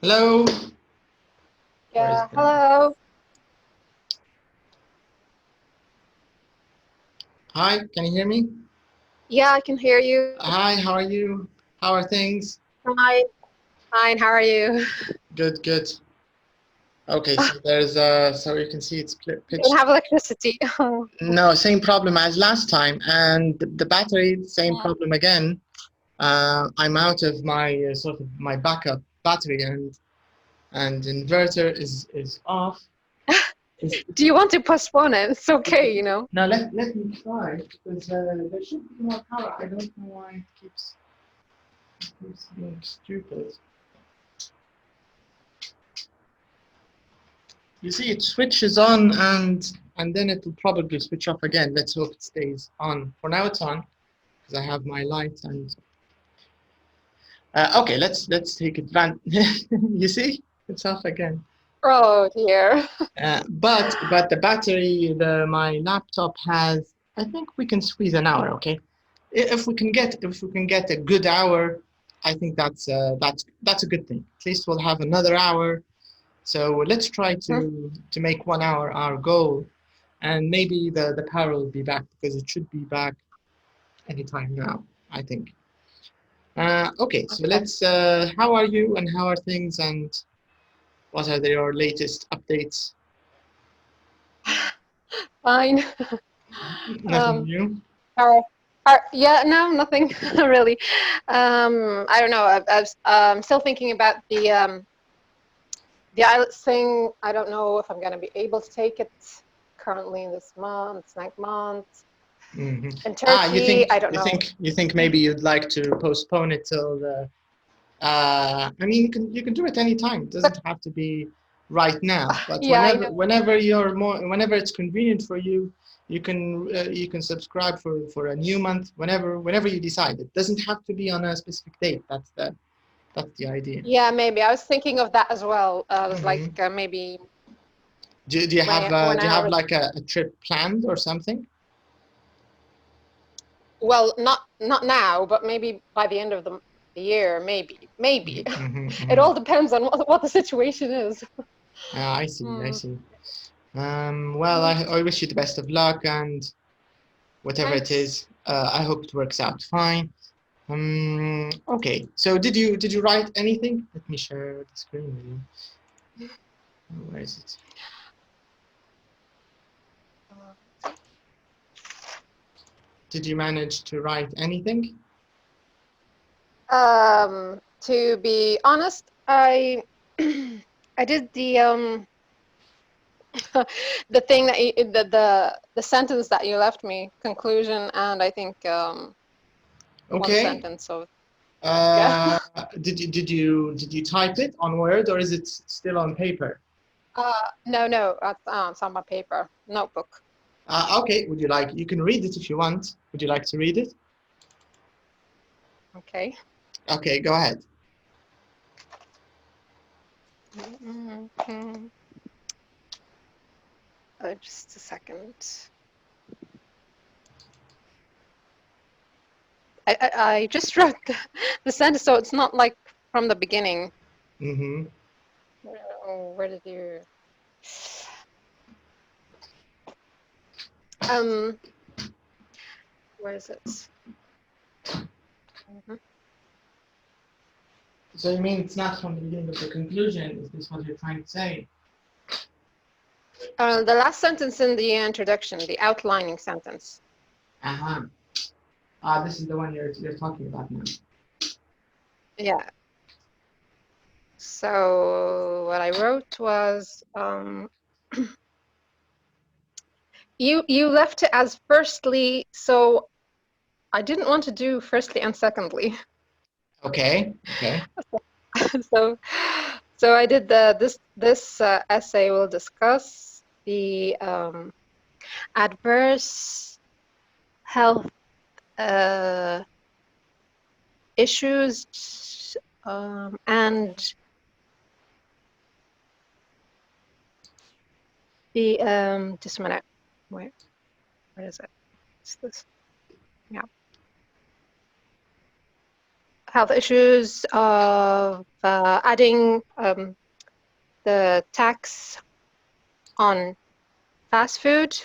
Hello. Where is Yeah, that? hello. Hi, can you hear me? Yeah, I can hear you. Hi, how are you? How are things? Hi. Fine, how are you? Good, good. Okay, so so you can see it's You don't pitched. have electricity. No, same problem as last time, and the battery, same Yeah. problem again. I'm out of my sort of my backup battery, and inverter is off. It's, Do you want to postpone it? It's okay, you know. now let me try because there should be more power. I don't know why it keeps being stupid. You see, it switches on and then it will probably switch off again. Let's hope it stays on. For now, it's on because I have my light and. Okay, let's take advantage. You see, it's off again. Oh dear. But the battery, my laptop has. I think we can squeeze an hour. Okay, if we can get a good hour, I think that's a good thing. At least we'll have another hour. So let's try to make 1 hour our goal, and maybe the power will be back because it should be back anytime now, I think. Okay, so Okay. let's. How are you, and how are things, and what are your latest updates? Fine. Nothing Um, new. how, yeah, no, nothing really. I don't know. I'm still thinking about the IELTS thing. I don't know if I'm going to be able to take it currently in this month, next month. Hmm. In You Turkey, think I don't you know. think you think maybe you'd like to postpone it till the. I mean, you can do it anytime. It But doesn't have to be right now. But yeah, I know. whenever it's convenient for you, you can subscribe for a new month whenever you decide. It doesn't have to be on a specific date. That's the idea. Yeah, maybe. I was thinking of that as well. I was like, Hmm. maybe Do you have when do you I have was, like a trip planned or something? well, not now, but maybe by the end of the year, maybe. Hmm. It Hmm. all depends on what the situation is. I see. I Hmm. see. Well, I wish you the best of luck and whatever it Thanks. is. I hope it works out fine. Okay. So did you write anything? Let me share the screen with you. Where is it? Did you manage to write anything? To be honest, I I did the thing that the sentence that you left me, conclusion, and I think one Okay. sentence. So yeah. Uh, did you type it on Word or is it still on paper? No, it's on my paper notebook. Okay. You can read it if you want. Would you like to read it? Okay. Okay, go ahead. Mhm. Just a second. I just wrote the sentence, so it's not like from the beginning. Mm-hmm. Where did you? Um, where is it? Mhm. So you mean it's not from the beginning of the conclusion? Is this what you're trying to say? The last sentence in the introduction, the outlining sentence. Uh-huh. This is the one you're talking about now. Yeah. So what I wrote was, you left it as firstly, so I didn't want to do firstly and secondly. Okay. Okay. so so I did this essay will discuss the adverse health uh, issues and the just a minute. Where is it? It's this. Yeah. health issues of adding the tax on fast food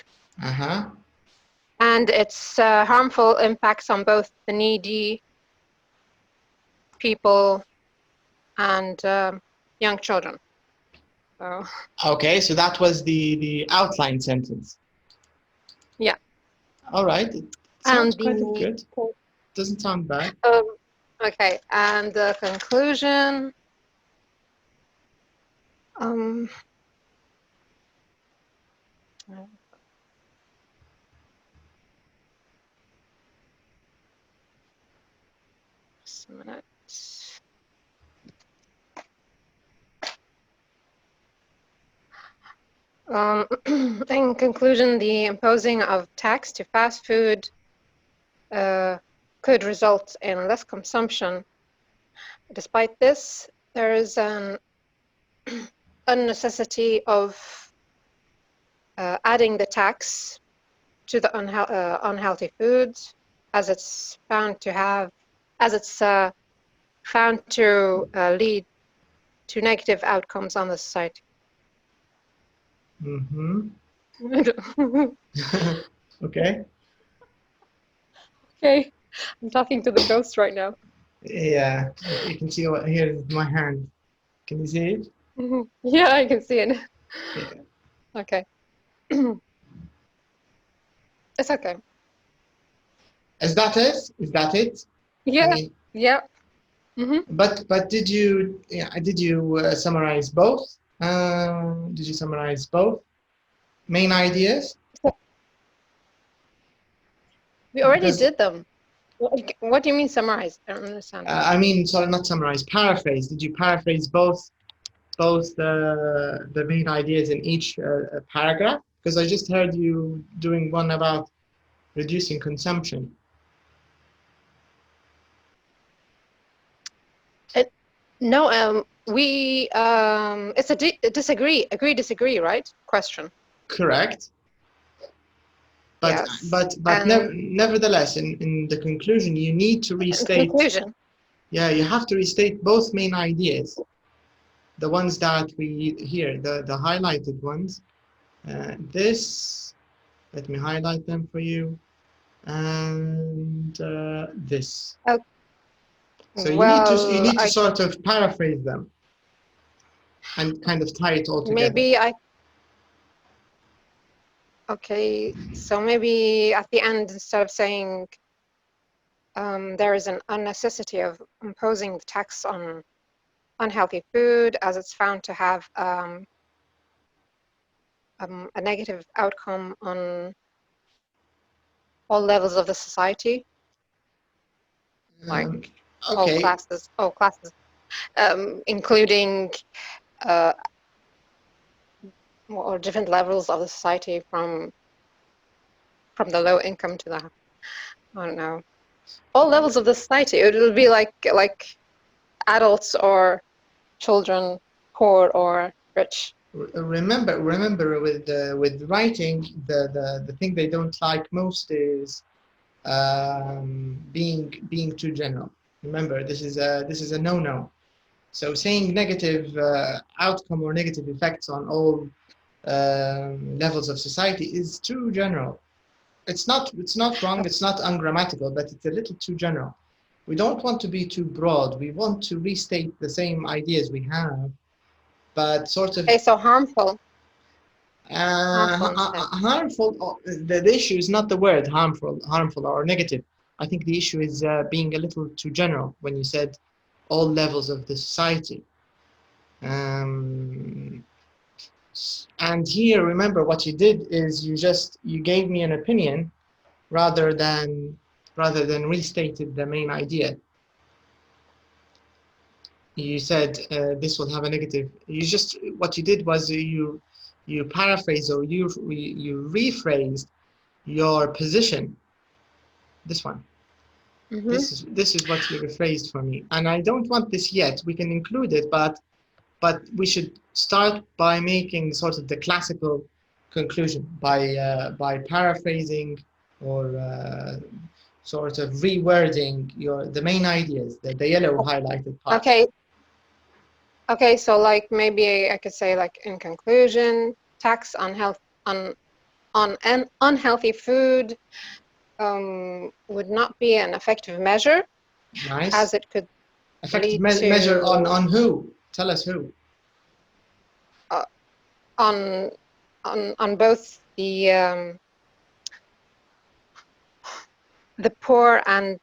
and its harmful impacts on both the needy people and young children. So. Okay, so that was the outline sentence. Yeah. All right. It sounds quite good. Doesn't sound bad. Okay, and the conclusion. Just a minute. In conclusion, the imposing of tax to fast food could result in less consumption. Despite this, there is a necessity of adding the tax to the unhealthy foods, as it's found to lead to negative outcomes on the society. Okay. Okay, I'm talking to the ghost right now. Yeah, you can see here is my hand. Can you see it? Yeah, I can see it. Yeah. Okay. It's okay. Is that it? Is that it? Yeah. I mean, yeah. But did you summarize both? Did you summarize both main ideas? We already did them. What do you mean summarize? I don't understand. I mean, sorry, not summarize. Paraphrase. Did you paraphrase both the main ideas in each paragraph? Because I just heard you doing one about reducing consumption. No, we it's a agree-disagree, right? Question. Correct. But yes. Nevertheless, in the conclusion, you need to restate. Conclusion. Yeah, you have to restate both main ideas. The ones that we here, the highlighted ones. This, let me highlight them for you, and this. Okay. So you need to sort of paraphrase them and kind of tie it all together. Maybe okay, so maybe at the end, instead of saying there is an unnecessity of imposing the tax on unhealthy food, as it's found to have a negative outcome on all levels of the society, like okay. all classes, including or different levels of the society, from the low income to the, I don't know, all levels of the society. It will be like adults or children, poor or rich. Remember with writing, the thing they don't like most is being too general. Remember, this is a no-no. So saying negative outcome or negative effects on all levels of society is too general. It's not wrong, it's not ungrammatical, but it's a little too general. We don't want to be too broad. We want to restate the same ideas we have, but sort of. Okay, so harmful. Harmful. The issue is not the word harmful or negative. I think the issue is being a little too general when you said all levels of the society. And here, remember, what you did is you gave me an opinion rather than restated the main idea. You said this will have a negative. What you did was you paraphrased or you rephrased your position. This one. This is what you rephrased for me, and I don't want this yet. We can include it, but we should start by making sort of the classical conclusion by paraphrasing or sort of rewording the main ideas, the yellow highlighted part. Okay. Okay, so like maybe I could say like in conclusion, tax on unhealthy food would not be an effective measure, Nice. as it could Effective lead to measure on who? Tell us who. On both the poor and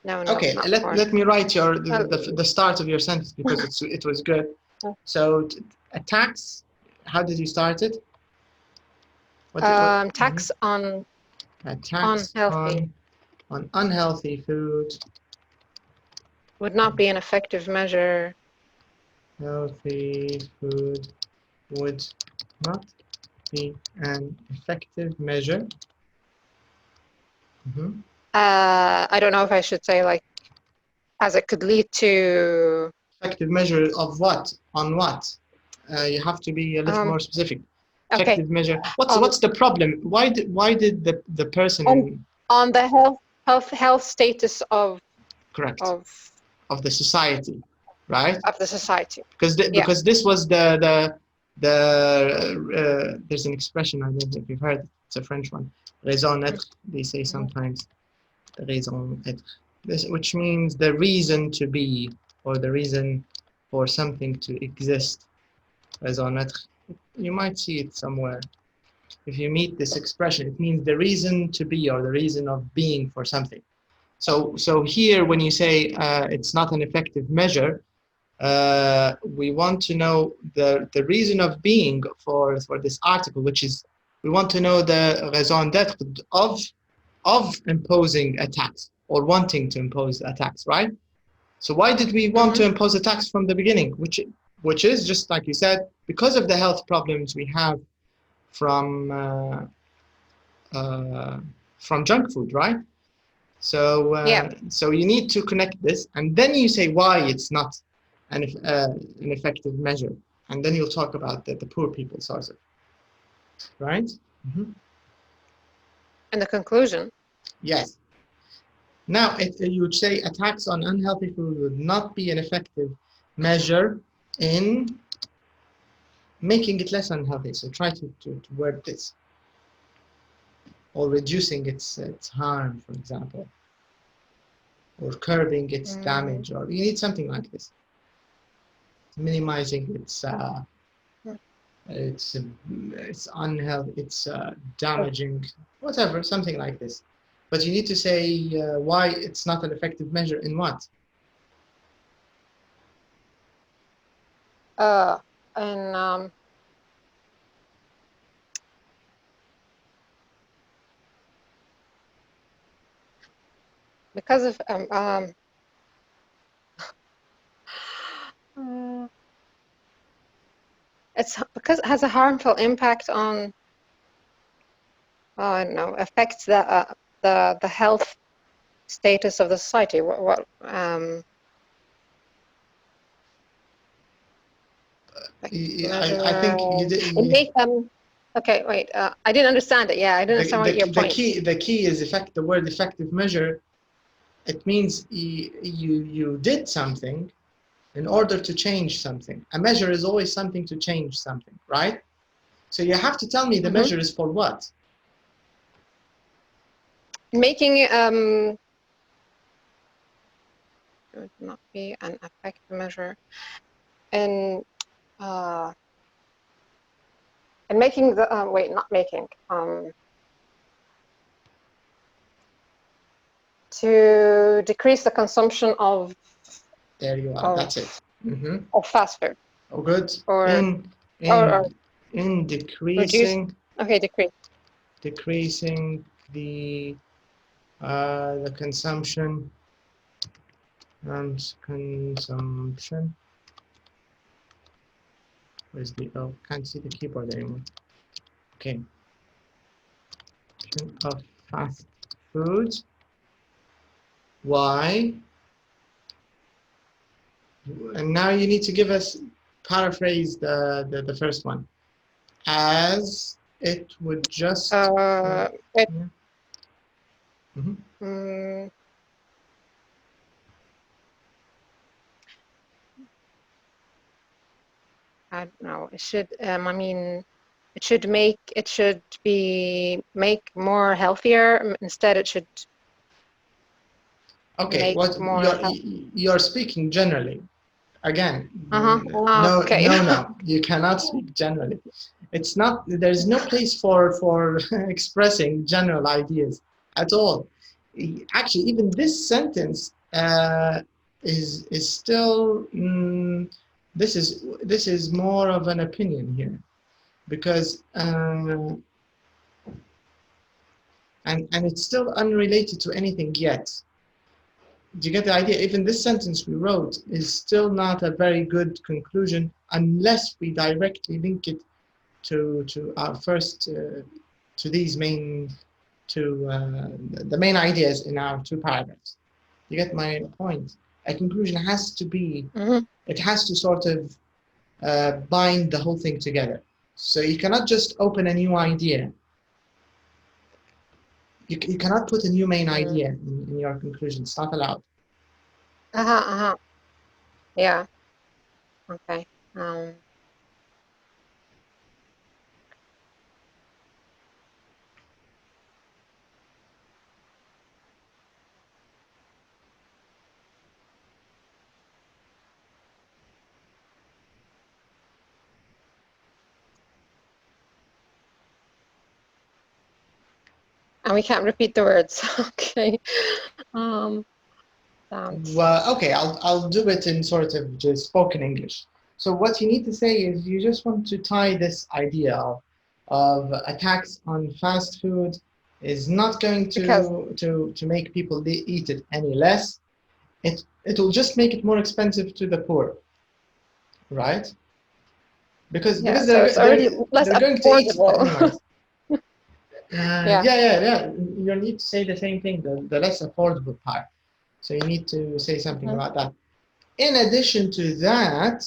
no, okay, not poor. let me write the start of your sentence, because it was good. So a tax, how did you start it? Tax on a tax on unhealthy food would not be an effective measure. Healthy food would not be an effective measure. I don't know if I should say like, as it could lead to. Effective measure of what? On what? You have to be a little more specific. Effective measure. What's the problem? Why did the person on the health status of correct of the society, right? Of the society. Because this was the there's an expression, I don't know if you've heard it, it's a French one, raison d'être, they say sometimes, raison d'être, which means the reason to be, or the reason for something to exist. Raison d'être, you might see it somewhere. If you meet this expression, it means the reason to be, or the reason of being for something. So here, when you say it's not an effective measure, we want to know the reason of being for this article, which is we want to know the raison d'être of imposing a tax, or wanting to impose a tax, right? So why did we want to impose a tax from the beginning, which is, just like you said, because of the health problems we have from junk food, right? So so you need to connect this, and then you say why it's not an effective measure, and then you'll talk about the poor people source of, right? And the conclusion. Yes. Now, you would say a tax on unhealthy food would not be an effective measure in making it less unhealthy. So try to word this, or reducing its harm, for example, or curbing its damage, or you need something like this. Minimizing its unhealthy, it's damaging, whatever, something like this. But you need to say why it's not an effective measure in what? Because of it's because it has a harmful impact on, I don't know, affects the health status of the society. I think you did. Okay, wait. I didn't understand it. Yeah, I didn't understand what your point. The key is the word effective measure. It means you did something in order to change something. A measure is always something to change something, right? So you have to tell me the measure is for what? Making would not be an effective measure, and making the not making to decrease the consumption of. There you are. That's it. Of fast food. Oh, good. Or in decreasing. Decrease. Decreasing the consumption and consumption. Where's the can't see the keyboard anymore. Okay. Of fast food. Why? And now you need to give us, paraphrase the first one. As it would just It, yeah. I don't know. It should. I mean, it should make more healthier. Instead, it should Okay, make what more you're speaking generally. Again, Oh, okay. no, you cannot speak generally. It's not. There's no place for expressing general ideas at all. Actually, even this sentence is still. This is more of an opinion here because and it's still unrelated to anything yet. Do you get the idea? Even this sentence we wrote is still not a very good conclusion unless we directly link it to our first to these main to the main ideas in our two paragraphs. You get my point? A conclusion has to be it has to sort of bind the whole thing together. So you cannot just open a new idea. You cannot put a new main idea in your conclusion. It's not allowed. Yeah. Okay. And we can't repeat the words. Okay. Well, okay, I'll do it in sort of just spoken English. So what you need to say is you just want to tie this idea of a tax on fast food is not going to make people eat it any less. It'll just make it more expensive to the poor, right? Because so it's already less they're going to eat it affordable. anyways. Yeah. Yeah. You need to say the same thing, the less affordable part. So you need to say something about that. In addition to that,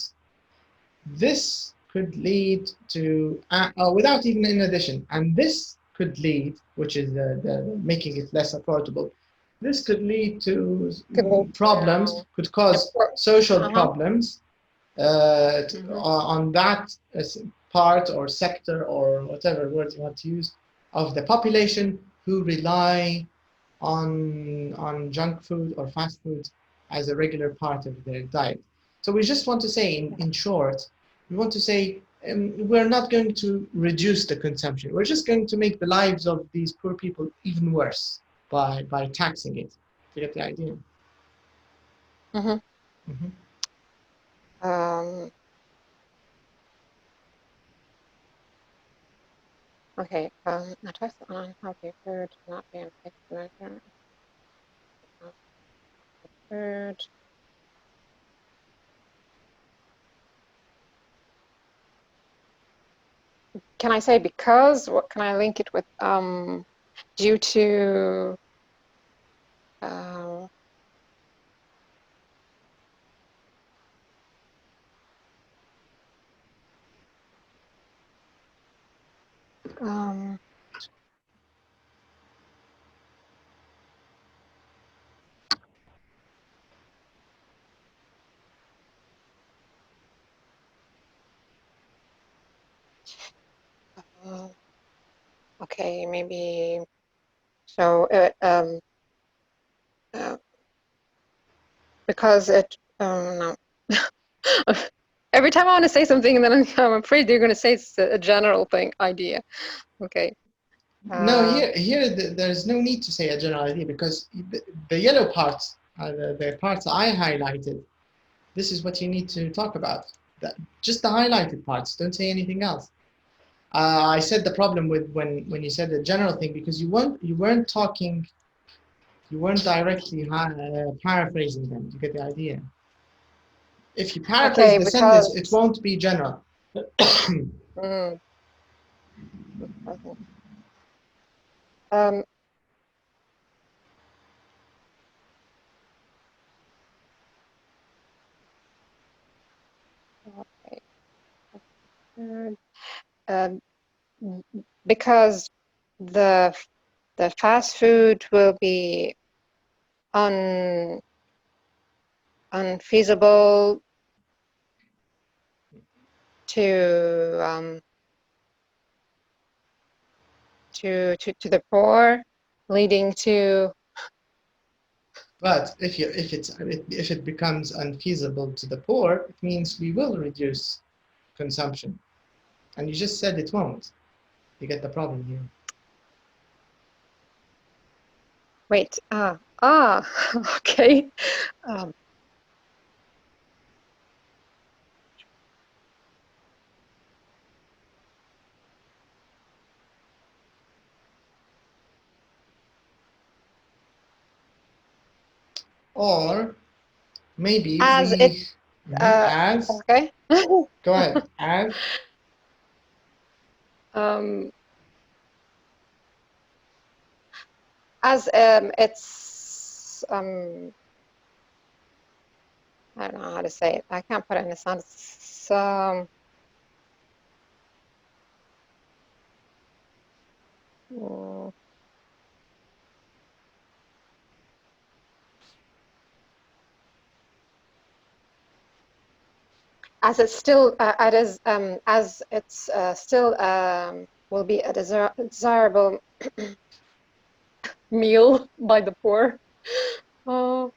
this could lead to, without even in addition, and this could lead, which is the making it less affordable, this could lead to problems, could cause social problems on that part or sector or whatever words you want to use of the population who rely on junk food or fast food as a regular part of their diet. So we just want to say, in short, we want to say we're not going to reduce the consumption. We're just going to make the lives of these poor people even worse by taxing it. You get the idea? Okay. A tax on unhealthy food not being fixed food. Can I say because? What can I link it with? Due to okay, maybe so because it no. Every time I want to say something, and then I'm afraid they're going to say it's a general thing idea. Okay. No, here there's no need to say a general idea because the yellow parts, the parts I highlighted, this is what you need to talk about. Just the highlighted parts. Don't say anything else. I said the problem with when you said the general thing because you weren't talking, you weren't directly paraphrasing them. You get the idea. If you paraphrase Okay, the sentence, because it won't be general. um okay. because the fast food will be unfeasible to the poor, leading to. But if it becomes unfeasible to the poor, it means we will reduce consumption. And you just said it won't. You get the problem here. Wait. Okay. Or maybe As we it. as Okay. go ahead as As it's I don't know how to say it. I can't put it in a sentence. As it's still as it's still will be a desirable meal by the poor. But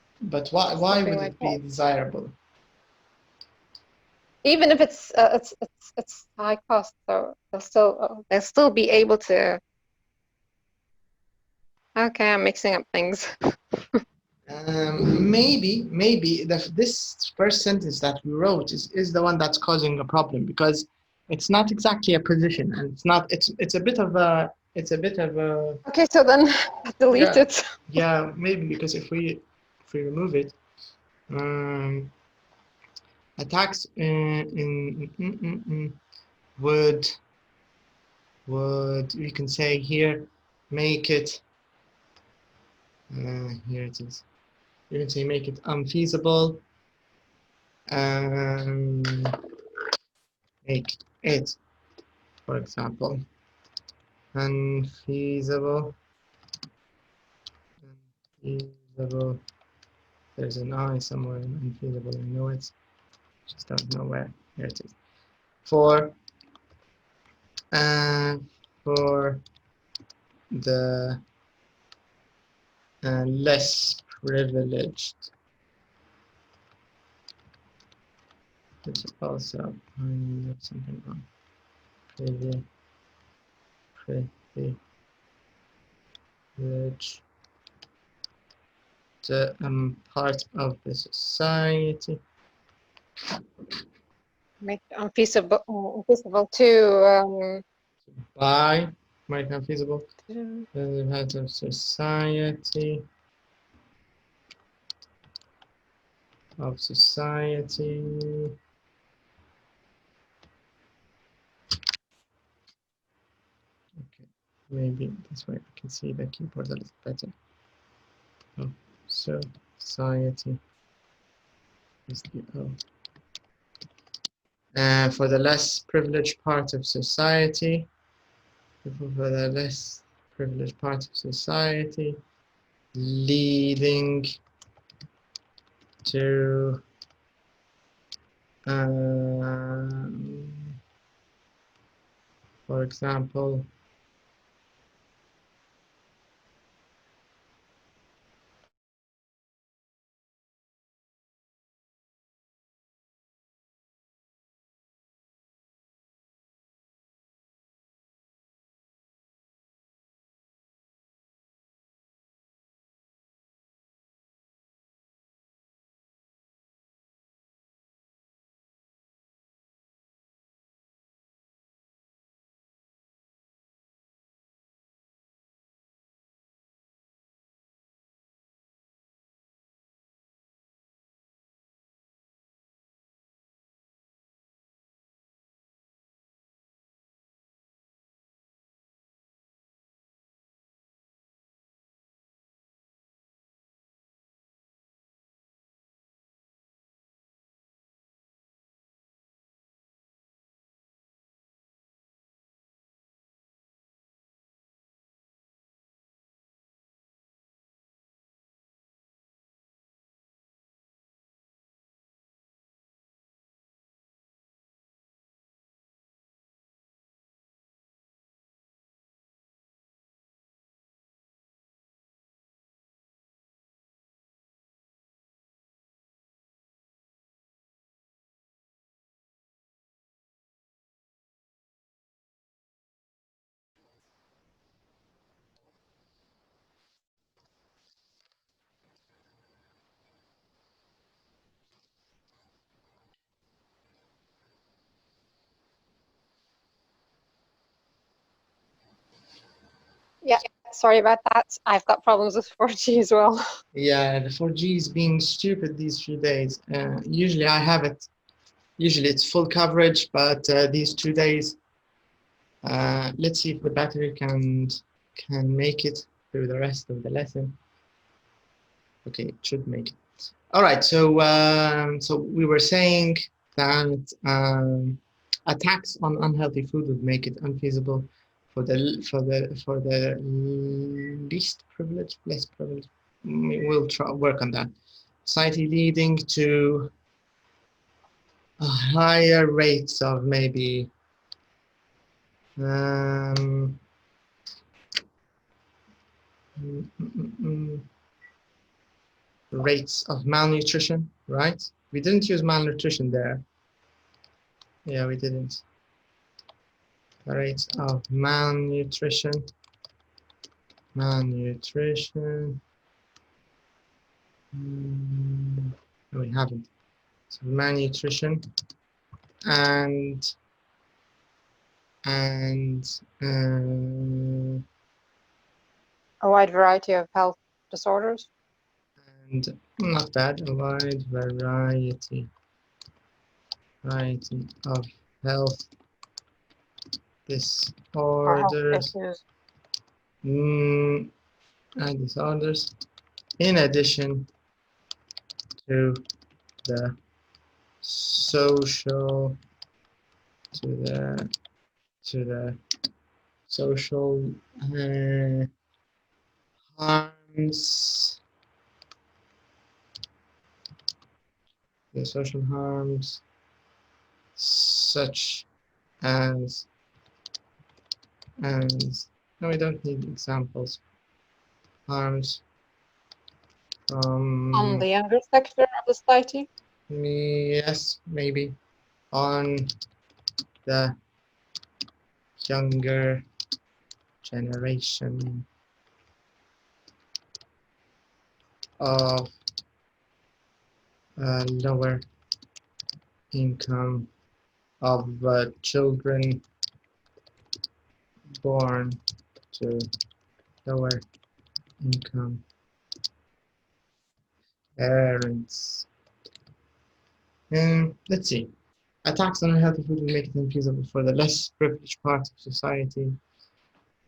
why would Like it be that. desirable? Even if it's high cost, so they'll still be able to. Okay, I'm mixing up things. Maybe this first sentence that we wrote is the one that's causing a problem, because it's not exactly a position, and it's a bit of a Okay, so then delete yeah, it. yeah, maybe, because if we remove it, attacks would we can say here, make it here it is. You can say make it unfeasible. Make it, for example, unfeasible. Unfeasible. There's an I somewhere in unfeasible. I know it. Just don't know where. Here it is. For the less privileged. It's also something wrong. Privilege. The part of the society. Make it unfeasible to By make unfeasible. The part of society. Okay, maybe this way I can see the keyboard a little better. Oh, society is the O. For the less privileged part of society, leading to for example, Yeah, sorry about that. I've got problems with 4G as well. Yeah, the 4G is being stupid these few days. Usually I have it. Usually it's full coverage, but these 2 days, let's see if the battery can make it through the rest of the lesson. Okay, it should make it. All right. So we were saying that a tax on unhealthy food would make it unfeasible for the least privileged, less privileged. We'll try work on that. Society leading to higher rates of maybe um, rates of malnutrition, right? We didn't use malnutrition there. Yeah, we didn't. The rates of malnutrition. Malnutrition. No, we haven't. So malnutrition and A wide variety of health disorders. and not bad. A wide variety of health Or health disorders. issues. And disorders, in addition to the social social harms, the social harms such as no, we don't need examples. Harms from On the younger sector of the society. yes, maybe on the younger generation of lower income of children born to lower income parents. And let's see. A tax on unhealthy food will make it unfeasible for the less privileged part of society.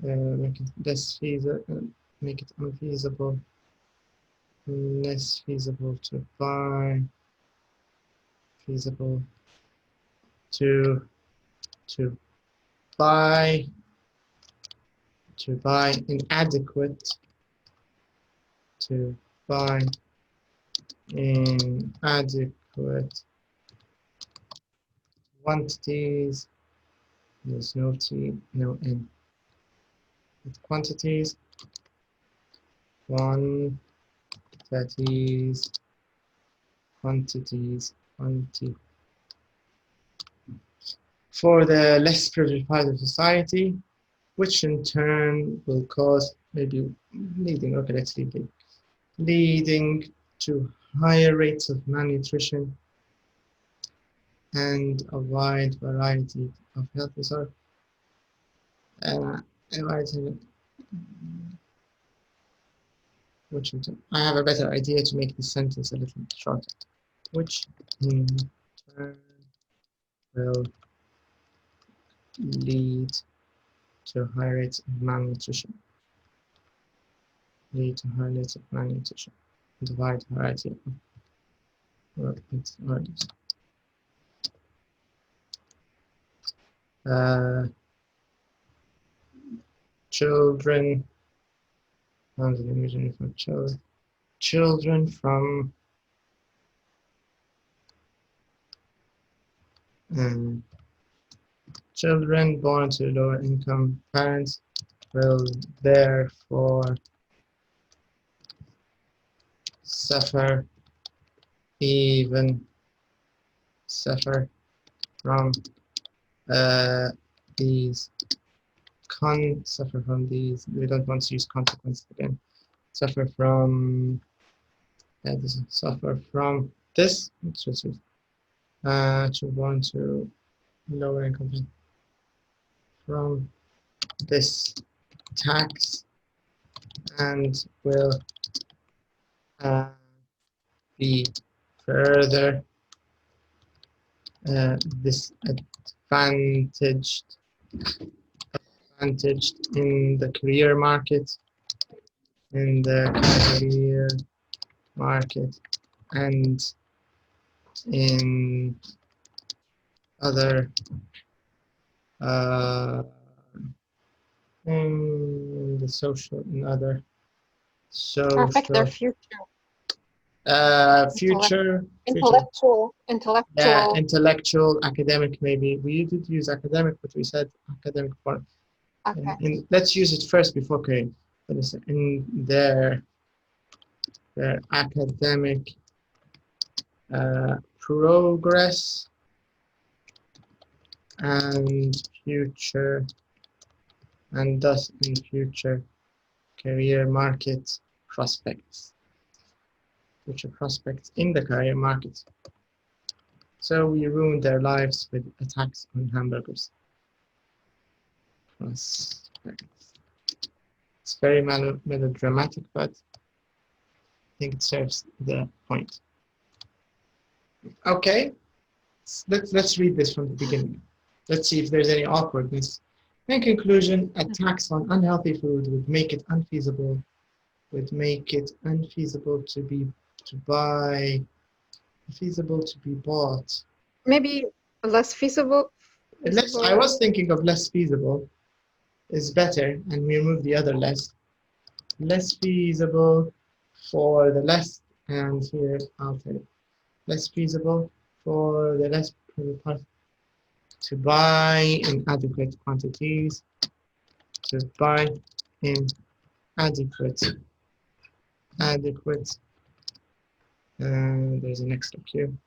Make it less feasible. Make it unfeasible. Less feasible to buy. Feasible to buy. To buy inadequate. To buy inadequate quantities. There's no T, no N. With quantities, quantities, for the less privileged part of society, which in turn will cause maybe leading, okay, let's leave it, leading to higher rates of malnutrition and a wide variety of health disorders. Which I have a better idea to make this sentence a little shorter. Which in turn will lead to high rates of malnutrition. Lead to high rates of malnutrition. And a wide variety of disorders. Children. Children from children born to lower income parents will therefore suffer from these we don't want to use consequences again. Suffer from this to born to lower income from this tax and will be further disadvantaged in the career market, and in other in the social and other Affect their social future. future Intellectual. intellectual, academic. Maybe we did use academic, but we said academic part. Okay. Let's use it first before career. In their academic progress and future, and thus in future career market prospects. Future prospects in the career market. So we ruined their lives with attacks on hamburgers. Prospects. It's very melodramatic, but I think it serves the point. Okay, let's read this from the beginning. Let's see if there's any awkwardness. In conclusion, attacks on unhealthy food would make it unfeasible to be bought. Maybe less feasible. I was thinking of less feasible is better, and we remove the other less. Less feasible for the less, and here I'll tell you. Less feasible for the less to buy in adequate quantities. To buy in adequate. There's an extra Q.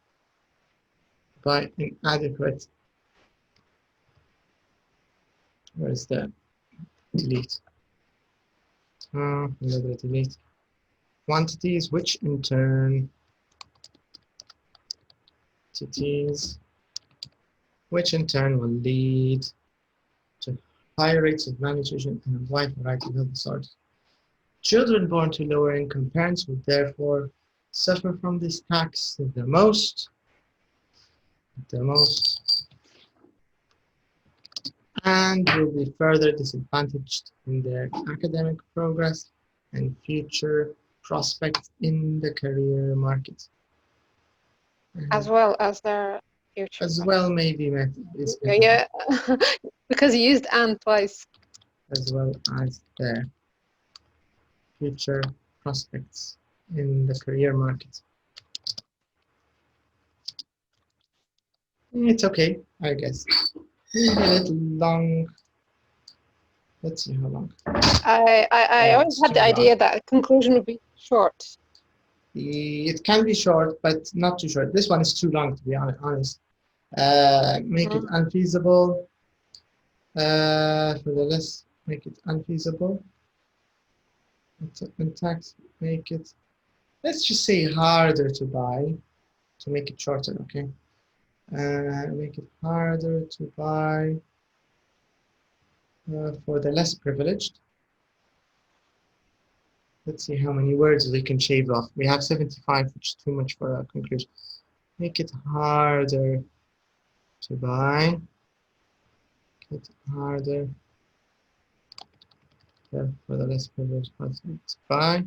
Buy inadequate. Where's the delete? Another delete. Quantities, which in turn will lead to higher rates of malnutrition and a wide variety of health disorders. Children born to lower income parents will therefore suffer from this tax the most, and will be further disadvantaged in their academic progress and future prospects in the career market. As well as their future. As well, maybe. Yeah, because you used "and" twice. As well as their future prospects in the career market. It's okay, I guess. Maybe a little long. Let's see how long. I always had the idea that a conclusion would be short. It can be short, but not too short. This one is too long, to be honest. Make it unfeasible. For the less, make it unfeasible. Tax, make it. Let's just say harder to buy, to make it shorter. Okay. Make it harder to buy for the less privileged. Let's see how many words we can shave off. We have 75, which is too much for a conclusion. Make it harder to buy. Make it harder for the less privileged person to buy.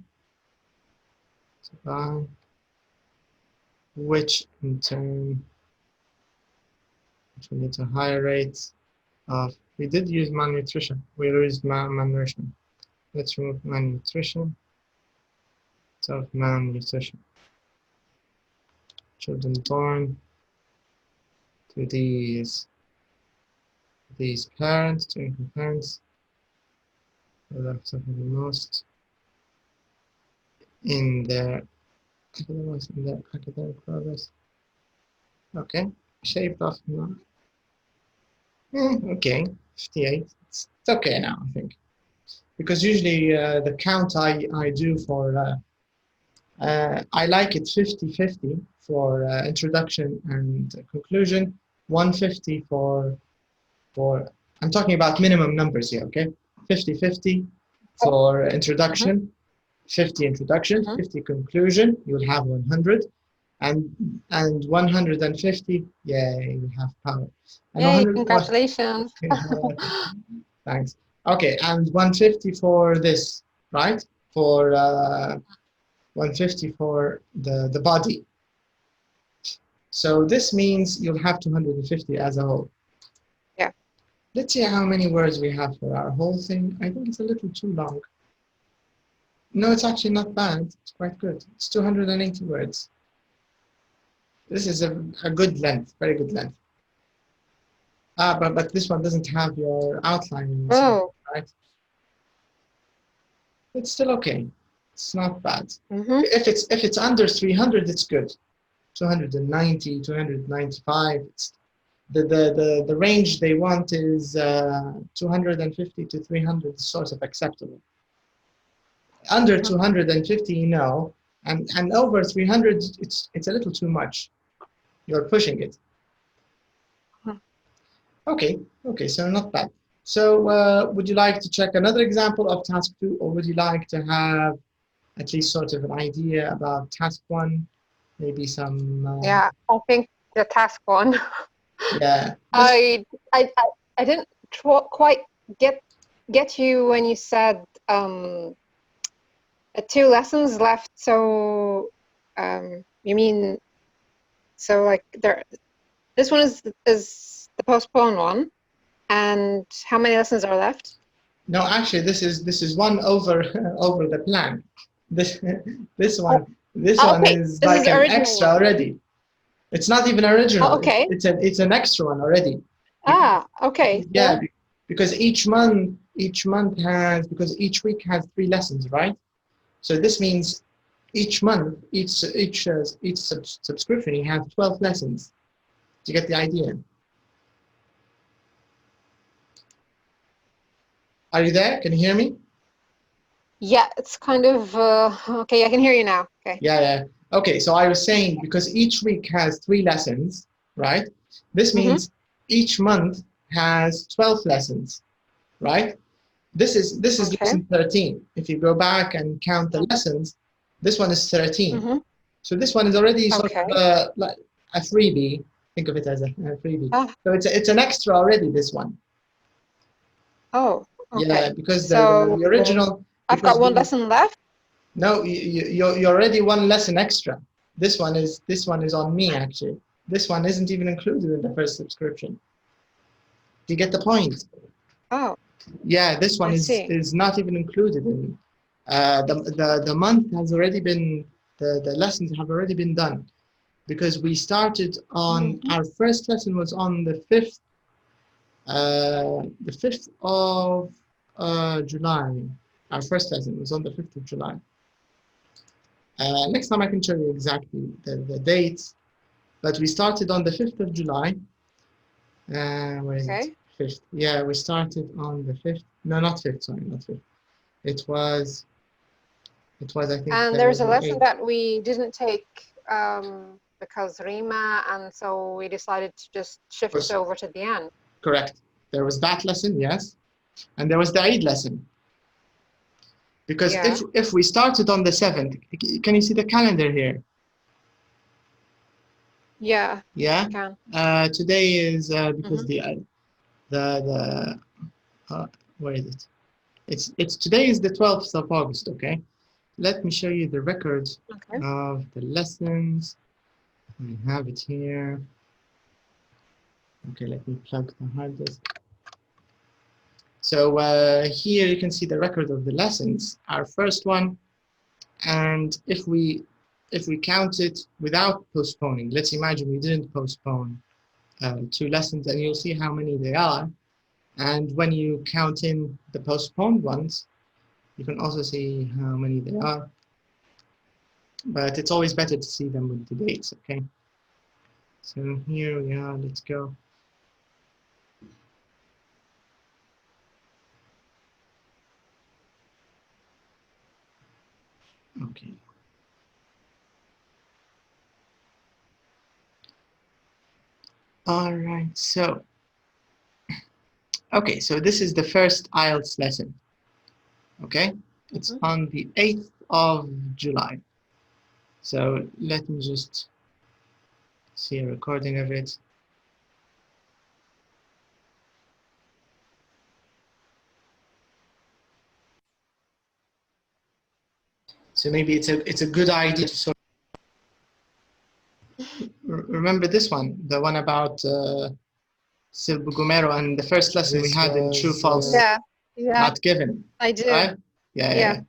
Which in turn will lead to higher rates of. We did use malnutrition. We used malnutrition. Let's remove malnutrition. So malnutrition. Children born to these parents, to income parents, will have suffered the most in their academic progress. Okay, shaved off now. Okay, 58. It's okay now, I think. Because usually the count I do for, I like it 50-50 for introduction and conclusion, 150 for, I'm talking about minimum numbers here, okay? 50-50 for introduction, 50 introduction, Mhm. 50 conclusion, you'll have 100, and 150, yeah, you have power. And Yay, 100, congratulations. thanks. Okay, and 150 for this, right? For 150 for the body. So this means you'll have 250 as a whole. Yeah. Let's see how many words we have for our whole thing. I think it's a little too long. No, it's actually not bad. It's quite good. It's 280 words. This is a good length, very good length. But this one doesn't have your outline, Oh. right? It's still okay. It's not bad. Mm-hmm. If it's under 300, it's good. 290, 295. The range they want is 250 to 300, sort of acceptable. Under 250, no, and over 300, it's a little too much. You're pushing it. Okay, so not bad. So would you like to check another example of task 2, or would you like to have at least sort of an idea about task 1? Maybe some. Yeah, I think the task 1. Yeah. I didn't quite get you when you said 2 lessons left. So you mean, so like this one is the postponed one, and how many lessons are left? No, actually, this is one over over the plan. This one Okay, is this is like the an original extra one. already. It's not even original. Oh, okay. It's an extra one already. Okay. Yeah, because each has, because each week has 3 lessons, right? So this means each month, each subscription, you have 12 lessons. Do you get the idea? Are you there? Can you hear me? Yeah, it's kind of okay. I can hear you now. Okay. Yeah. Okay, so I was saying, because each week has 3 lessons, right? This means each month has 12 lessons, right? This is Okay. lesson 13. If you go back and count the lessons, this one is 13. So this one is already sort of like a freebie. Think of it as a freebie. So it's an extra already, this one. Oh, okay. Yeah, because So the original. I've got 1 lesson left. No, you're already 1 lesson extra. This one is on me, actually. This one isn't even included in the first subscription. Do you get the point? Oh. Yeah, this one is not even included in the month has already been, the lessons have already been done, because we started on our first lesson was on the 5th of July. Our first lesson was on the 5th of July. Next time I can show you exactly the dates, but we started on the 5th of July. Where is it? 5th. Yeah, we started on the 5th. No, not 5th, sorry, not 5th. It was, I think. And there's a lesson that we didn't take because Rima, and so we decided to just shift it over to the end. Correct. There was that lesson, yes. And there was the Eid lesson. Because if we started on the 7th, can you see the calendar here? Yeah. Yeah. Today is because where is it? It's today is the 12th of August. Okay. Let me show you the records of the lessons. I have it here. Okay, let me plug the hard disk. So here you can see the record of the lessons. Our first one, and if we count it without postponing, let's imagine we didn't postpone 2 lessons, and you'll see how many they are. And when you count in the postponed ones, you can also see how many they are. But it's always better to see them with the dates, okay? So here we are, let's go. Okay. All right, so, okay, so this is the first IELTS lesson. Okay, it's on the 8th of July. So let me just see a recording of it. So maybe it's a good idea to sort of remember this one, the one about Silbugumero, and the first lesson we had in true false yeah, not given. I do. Right? Yeah.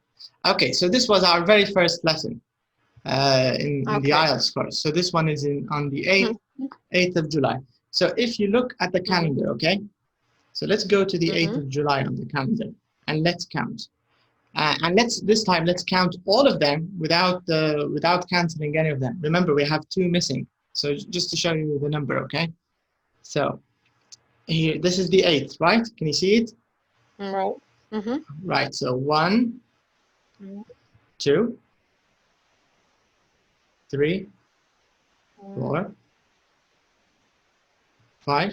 Okay, so this was our very first lesson in the IELTS course. So this one is on the 8th of July. So if you look at the calendar, okay? So let's go to the 8th of July on the calendar and let's count. And this time let's count all of them without canceling any of them. Remember, we have 2 missing. So just to show you the number, okay? So here, this is the 8th, right? Can you see it? Right. Right. So 1, 2, 3, 4, 5,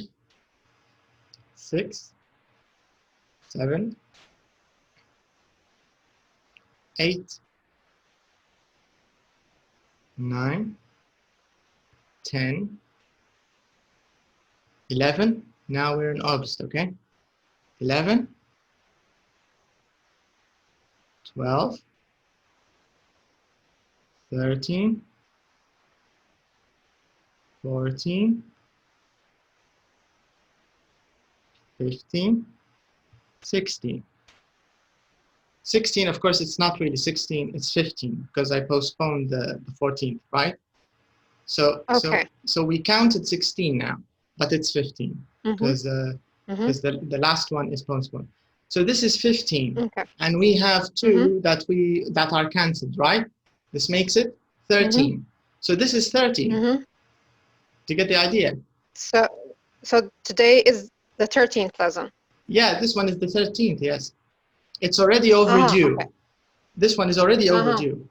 6, 7, 8, 9, 10, 11. Now we're in August, okay? 11, 12, 13, 14, 15, 16. 16, of course, it's not really 16, it's 15 because I postponed the 14th, right? So we counted 16 now, but it's 15 because the last one is postponed. So this is 15, and we have 2 that are cancelled, right? This makes it 13. So this is 13. Do you get the idea? So today is the 13th lesson. Yeah, this one is the 13th. Yes, it's already overdue. This one is already overdue.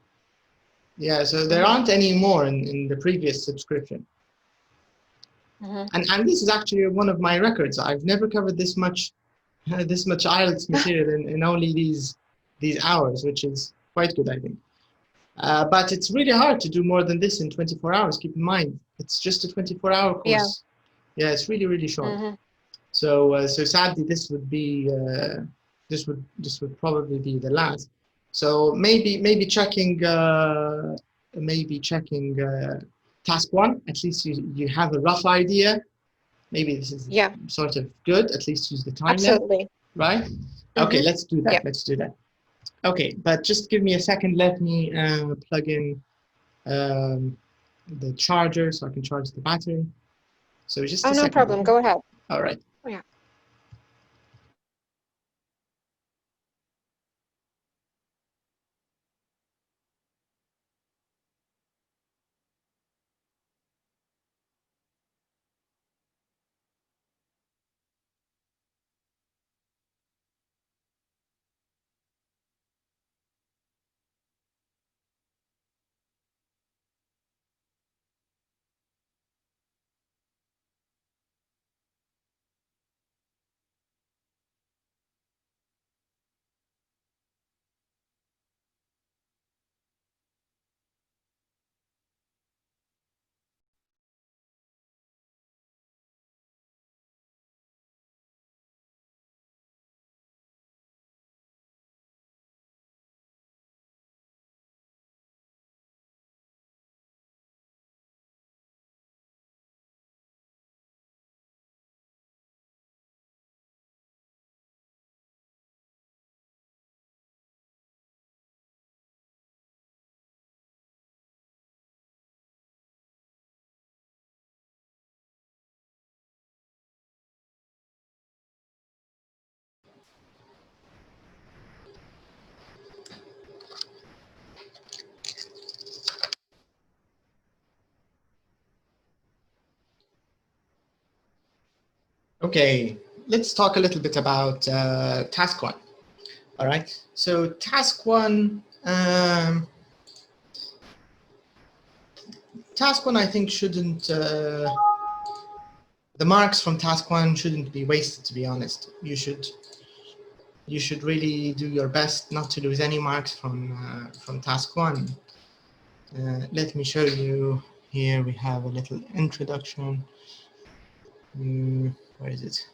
Yeah, so there aren't any more in the previous subscription. And this is actually one of my records. I've never covered this much IELTS material in only these hours, which is quite good, I think. But it's really hard to do more than this in 24 hours. Keep in mind, it's just a 24-hour course. Yeah, it's really, really short. So sadly, this would be this would probably be the last. So maybe checking task 1. At least you have a rough idea. Maybe this is sort of good. At least use the time Absolutely. Right? Okay, let's do that. Let's do that. Okay, but just give me a second. Let me plug in the charger so I can charge the battery. So just a second. No problem. Go ahead. All right. Yeah. Okay, let's talk a little bit about task 1. All right, so task 1, I think shouldn't, the marks from task 1 shouldn't be wasted, to be honest. You should you should really do your best not to lose any marks from task 1. Let me show you. Here we have a little introduction. Where is it?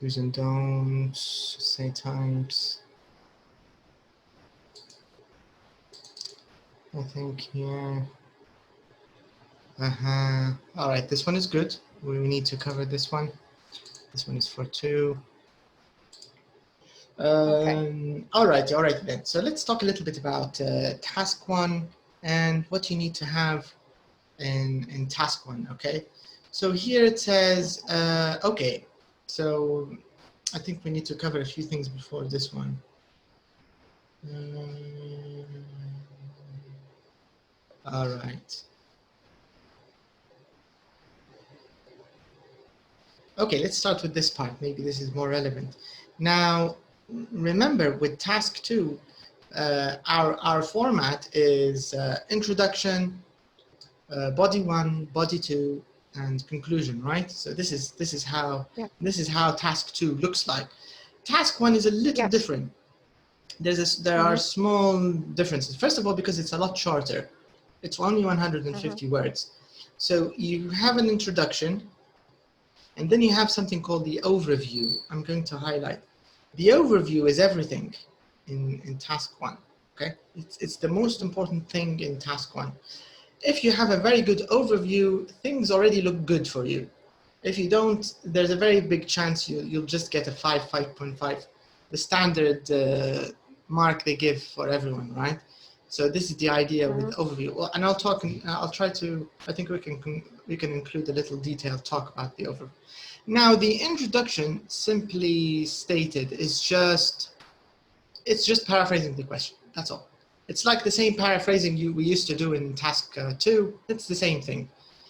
Do's and don'ts, say types. I think here. All right, this one is good. We need to cover this one. This one is for 2. All right then. So let's talk a little bit about task 1 and what you need to have in task 1. Okay. So here it says, okay. So I think we need to cover a few things before this one. All right. Okay, let's start with this part. Maybe this is more relevant. Now, remember with task 2, our format is introduction, body 1, body 2, and conclusion, right? So this is how task 2 looks like. Task 1 is a little different. There are small differences. First of all, because it's a lot shorter. It's only 150 words. So you have an introduction, and then you have something called the overview. I'm going to highlight. The overview is everything in task 1. Okay, it's the most important thing in task 1. If you have a very good overview, things already look good for you. If you don't, there's a very big chance you'll just get a 5, 5.5, the standard mark they give for everyone, right? So this is the idea with overview. Well, and I'll try to, I think we can include a little detailed talk about the overview. Now, the introduction, simply stated, is just paraphrasing the question. That's all. It's like the same paraphrasing we used to do in task 2. It's the same thing.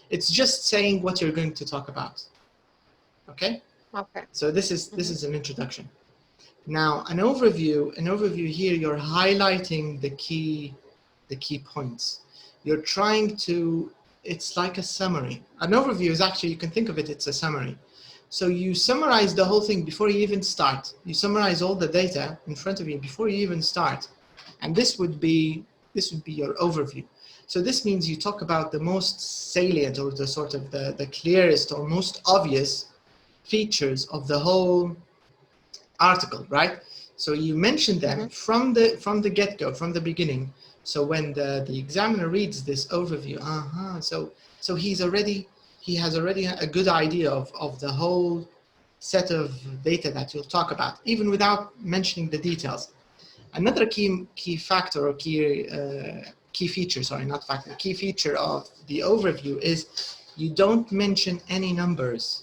It's just saying what you're going to talk about. Okay? Okay. So this is an introduction. Now, an overview here, you're highlighting the key points. You're trying to, it's like a summary. An overview is actually, you can think of it, it's a summary. So you summarize the whole thing before you even start. You summarize all the data in front of you before you even start. And this would be your overview. So this means you talk about the most salient, or the sort of the clearest or most obvious features of the whole article, right? So you mention them from the get-go, from the beginning. So when the examiner reads this overview, so he has already a good idea of the whole set of data that you'll talk about, even without mentioning the details. Another key factor, or key feature, sorry, not factor, key feature of the overview is you don't mention any numbers.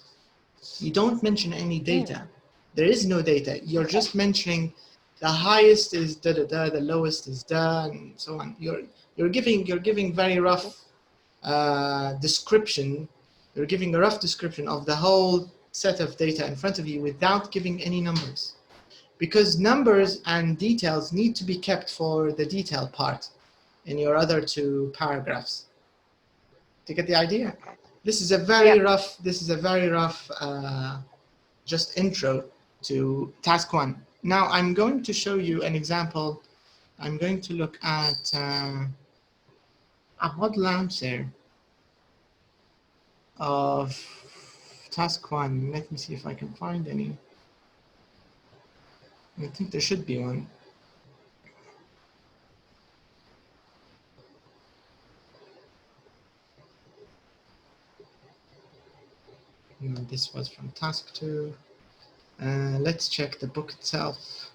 You don't mention any data. There is no data. You're just mentioning the highest is da da da, the lowest is da, and so on. You're giving very rough description. You're giving a rough description of the whole set of data in front of you without giving any numbers, because numbers and details need to be kept for the detail part in your other 2 paragraphs. Do you get the idea? This is a very rough. This is a very rough. Just intro to task 1. Now I'm going to show you an example. I'm going to look at a model answer of task 1. Let me see if I can find any. I think there should be one. No, this was from task 2. Let's check the book itself.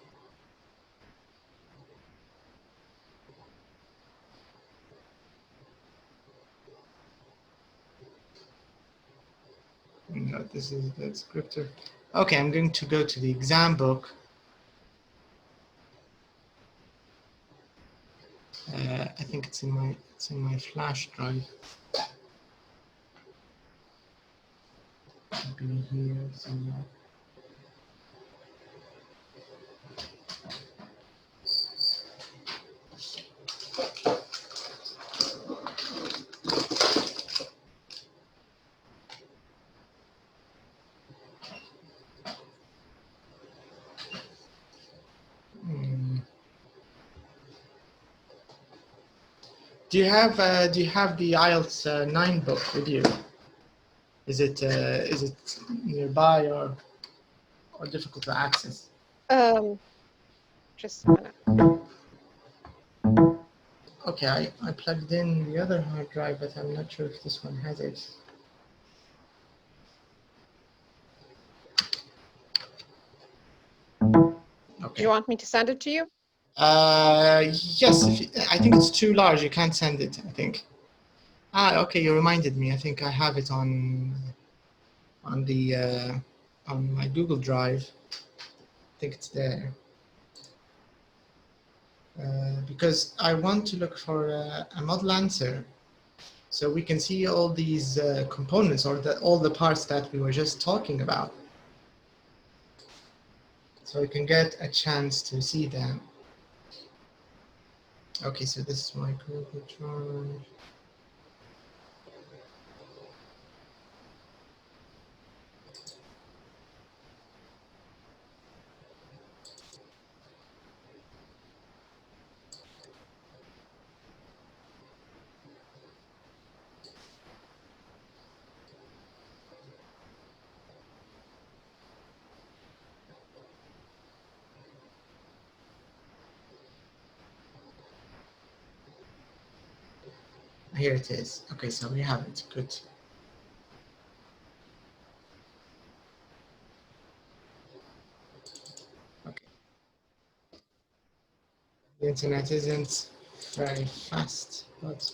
No, this is the descriptor. Okay, I'm going to go to the exam book. I think it's in my flash drive. Maybe here somewhere. Do you have the IELTS 9 book with you? Is it nearby or difficult to access? Just a minute. Okay, I plugged in the other hard drive, but I'm not sure if this one has it. Okay. Do you want me to send it to you? Yes. I think it's too large. You can't send it, I think. Okay. You reminded me. I think I have it on the on my Google Drive. I think it's there. Because I want to look for a model answer, so we can see all these components or all the parts that we were just talking about. So we can get a chance to see them. Okay, so this is my Google Drive. Here it is. Okay, so we have it. Good. Okay. The internet isn't very fast, but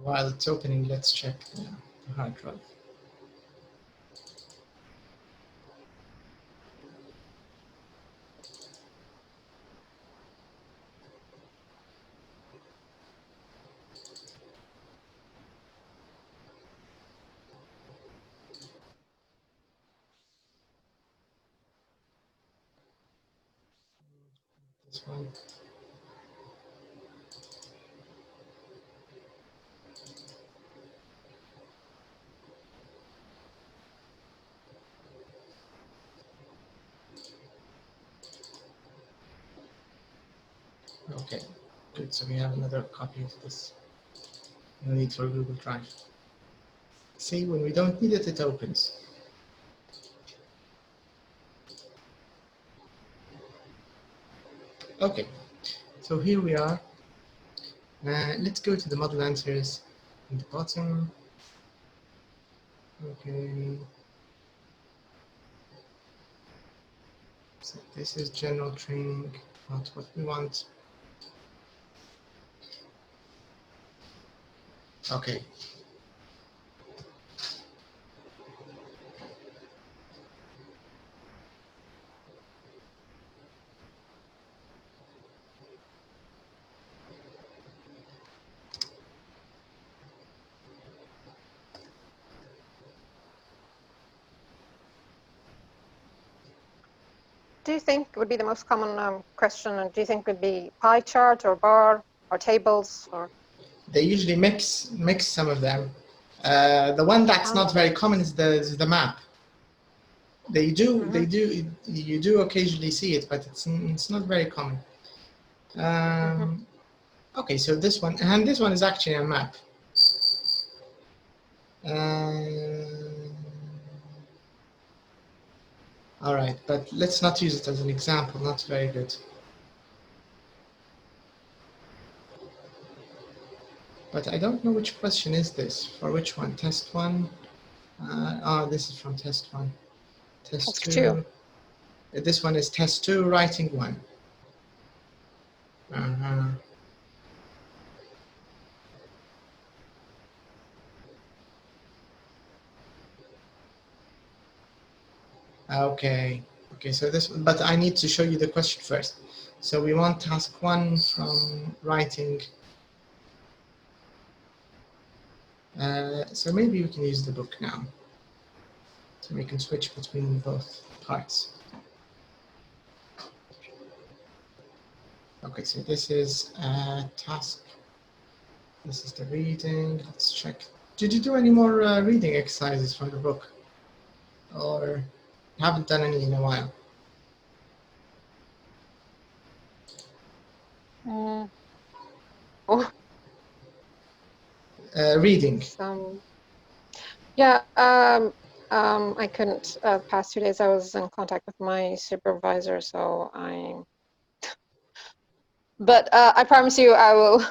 while it's opening, let's check the hard drive. This one. Okay, good. So we have another copy of this. No need for Google Drive. See, when we don't need it, it opens. Okay, so here we are. Let's go to the model answers in the bottom. Okay. So this is general training, not what we want. Okay. Do you think would be the most common question? And do you think would be pie chart or bar or tables or? They usually mix some of them. The one that's not very common is the map. They do you do occasionally see it, but it's not very common. Okay, so this one is actually a map. All right, but let's not use it as an example. Not very good. But I don't know which question is this. For which one? Test 1? This is from test 1. Test 2. This one is test 2, writing 1. Okay, so this, but I need to show you the question first. So we want task 1 from writing. So maybe we can use the book now. So we can switch between both parts. Okay, so this is task. This is the reading. Let's check. Did you do any more reading exercises from the book? Or haven't done any in a while? Oh, Reading. Yeah, I couldn't. Past 2 days, I was in contact with my supervisor, so I'm. But I promise you, I will.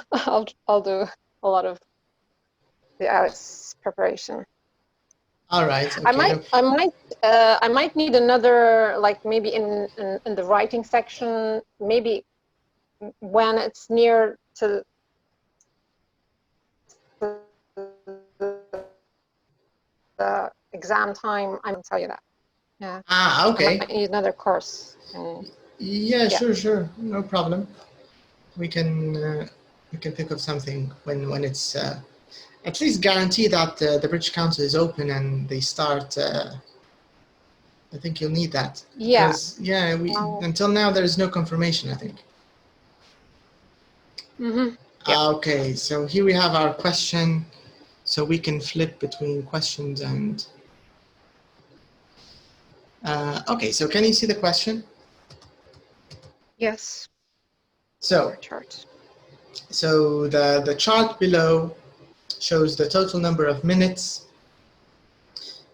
I'll do a lot of the IELTS preparation. All right. Okay, I might need another, like maybe in the writing section, maybe when it's near to the exam time. I will tell you that. Yeah. Okay. I might need another course. Yeah, sure. No problem. We can pick up something when it's at least guarantee that the British Council is open and they start. I think you'll need that. Yeah. Because until now there is no confirmation, I think. Mm-hmm. Yeah. Okay, so here we have our question. So we can flip between questions and. Okay, so can you see the question? Yes. So chart. So the chart below shows the total number of minutes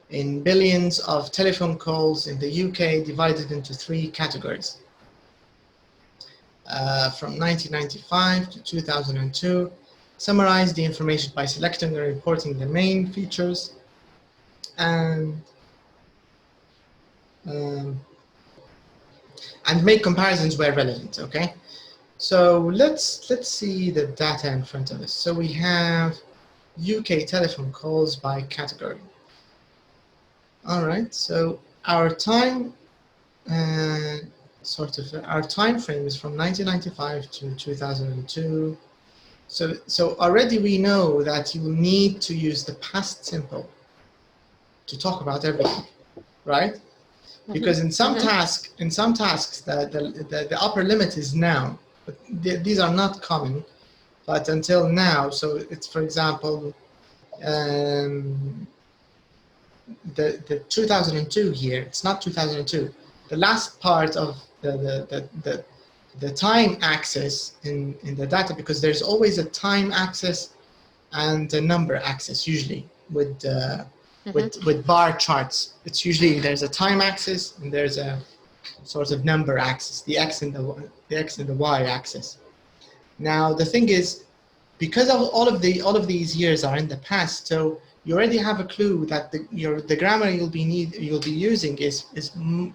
in billions of telephone calls in the UK divided into 3 categories. From 1995 to 2002, summarize the information by selecting and reporting the main features and make comparisons where relevant, okay? So let's see the data in front of us. So we have UK telephone calls by category. All right, so our time our time frame is from 1995 to 2002. So already we know that you need to use the past simple to talk about everything, right? Because in some tasks, the upper limit is now, but these are not common. But until now, so it's, for example, the 2002 here. It's not 2002. The last part of the time axis in the data, because there's always a time axis and a number axis usually with bar charts. It's usually there's a time axis and there's a sort of number axis, the x and the y axis. Now the thing is, because all of these years are in the past, so you already have a clue that the grammar you'll be using is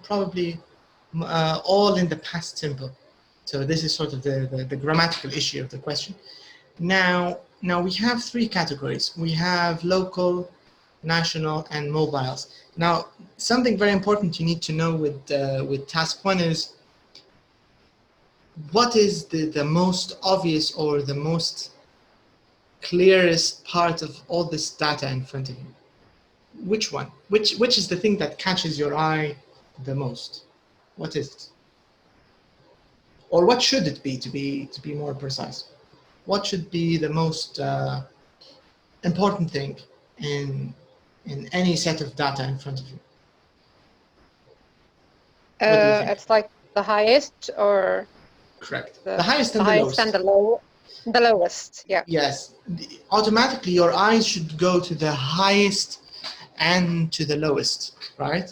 probably all in the past simple. So this is sort of the grammatical issue of the question. Now we have 3 categories. We have local, national, and mobiles. Now something very important you need to know with task 1 is what is the most obvious or the most clearest part of all this data in front of you. Which one? Which is the thing that catches your eye the most? What is it? Or what should it be, to be more precise? What should be the most important thing in any set of data in front of you? What do you think? It's like the highest, or correct. The highest and the lowest. And the lowest. Yeah. Yes. Automatically, your eyes should go to the highest and to the lowest, right?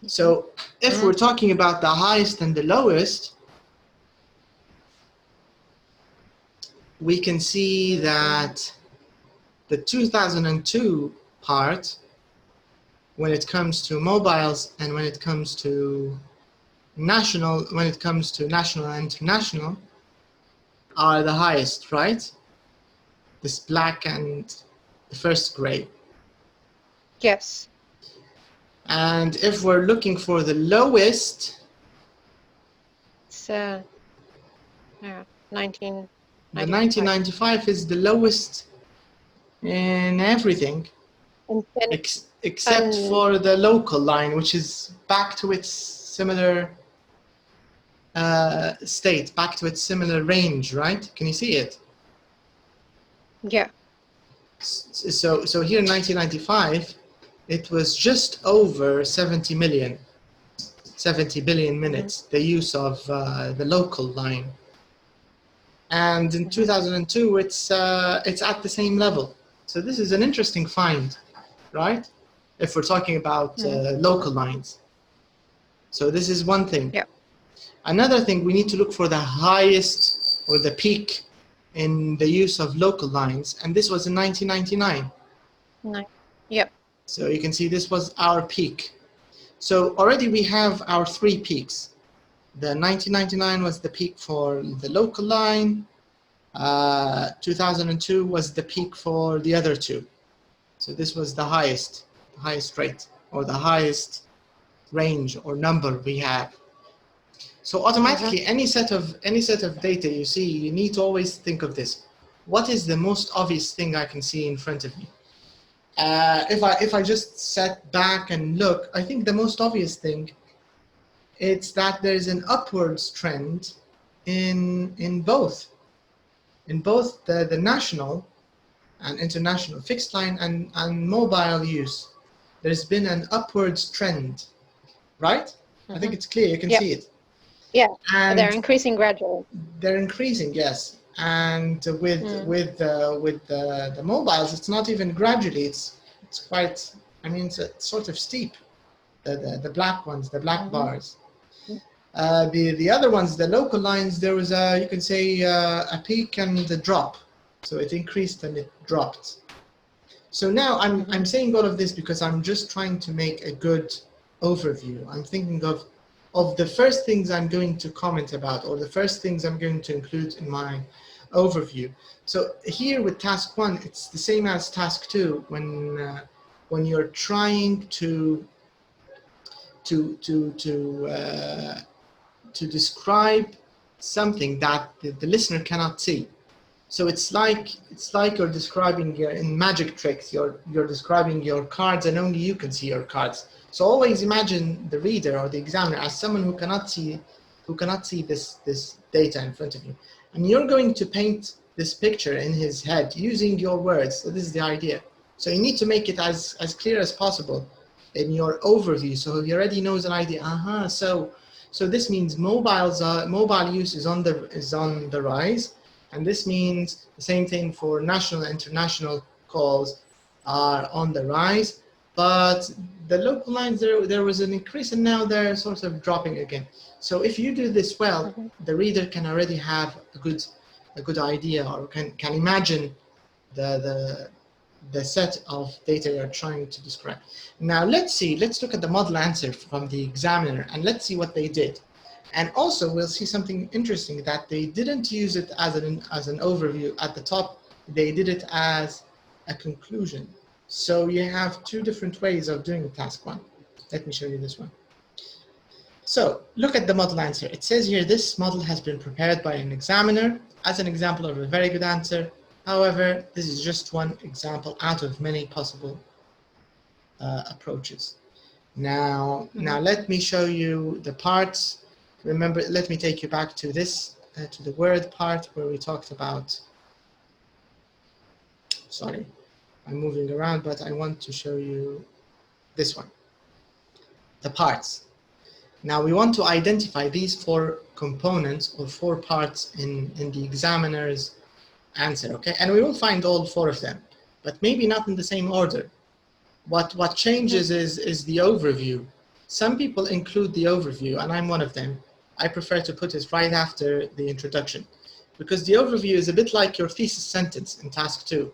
So if we're talking about the highest and the lowest, we can see that the 2002 part, when it comes to mobiles and when it comes to national and international, are the highest, right? This black and the first gray. Yes. And if we're looking for the lowest, it's 1995. The 1995 is the lowest in everything, In except for the local line, which is back to its similar state, back to its similar range, right? Can you see it? Yeah. So here in 1995, it was just over 70 billion minutes, the use of the local line. And in 2002, it's at the same level. So this is an interesting find, right? If we're talking about local lines. So this is one thing. Yeah. Another thing, we need to look for the highest or the peak in the use of local lines, and this was in 1999. Yep. So you can see this was our peak. So already we have our 3 peaks. The 1999 was the peak for the local line. 2002 was the peak for the other 2. So this was the highest rate, or the highest range or number we have. So automatically, any set of data you see, you need to always think of this. What is the most obvious thing I can see in front of me? If I just sat back and look, I think the most obvious thing, it's that there's an upwards trend in both the national and international fixed line and mobile use. There's been an upwards trend, right? I think it's clear, you can see it. Yeah, and they're increasing gradually. They're increasing, yes. And with the mobiles, it's not even gradually. It's quite. I mean, it's sort of steep. The black ones, the black bars. The other ones, the local lines, there was a, you can say, a peak and a drop. So it increased and it dropped. So now I'm saying all of this because I'm just trying to make a good overview. I'm thinking of the first things I'm going to comment about, or the first things I'm going to include in my overview. So here with task 1, it's the same as task 2 when you're trying to describe something that the listener cannot see. So it's like you're describing in magic tricks. You're describing your cards, and only you can see your cards. So always imagine the reader or the examiner as someone who cannot see this data in front of you, and you're going to paint this picture in his head using your words. So this is the idea. So you need to make it as clear as possible in your overview, so he already knows an idea. So this means mobile use is on the rise. And this means the same thing for national and international calls are on the rise, but the local lines, there was an increase, and now they're sort of dropping again. So if you do this well, the reader can already have a good idea, or can imagine the set of data you're trying to describe. Now let's look at the model answer from the examiner, and let's see what they did. And also, we'll see something interesting, that they didn't use it as an overview at the top. They did it as a conclusion. So you have 2 different ways of doing task 1. Let me show you this one. So look at the model answer. It says here, this model has been prepared by an examiner as an example of a very good answer. However, this is just one example out of many possible approaches. Now let me show you the parts. Remember, let me take you back to this, to the word part where we talked about, sorry, I'm moving around, but I want to show you this one, the parts. Now we want to identify these 4 components or 4 parts in the examiner's answer, okay? And we will find all 4 of them, but maybe not in the same order. What changes is the overview. Some people include the overview, and I'm one of them. I prefer to put it right after the introduction, because the overview is a bit like your thesis sentence in task 2.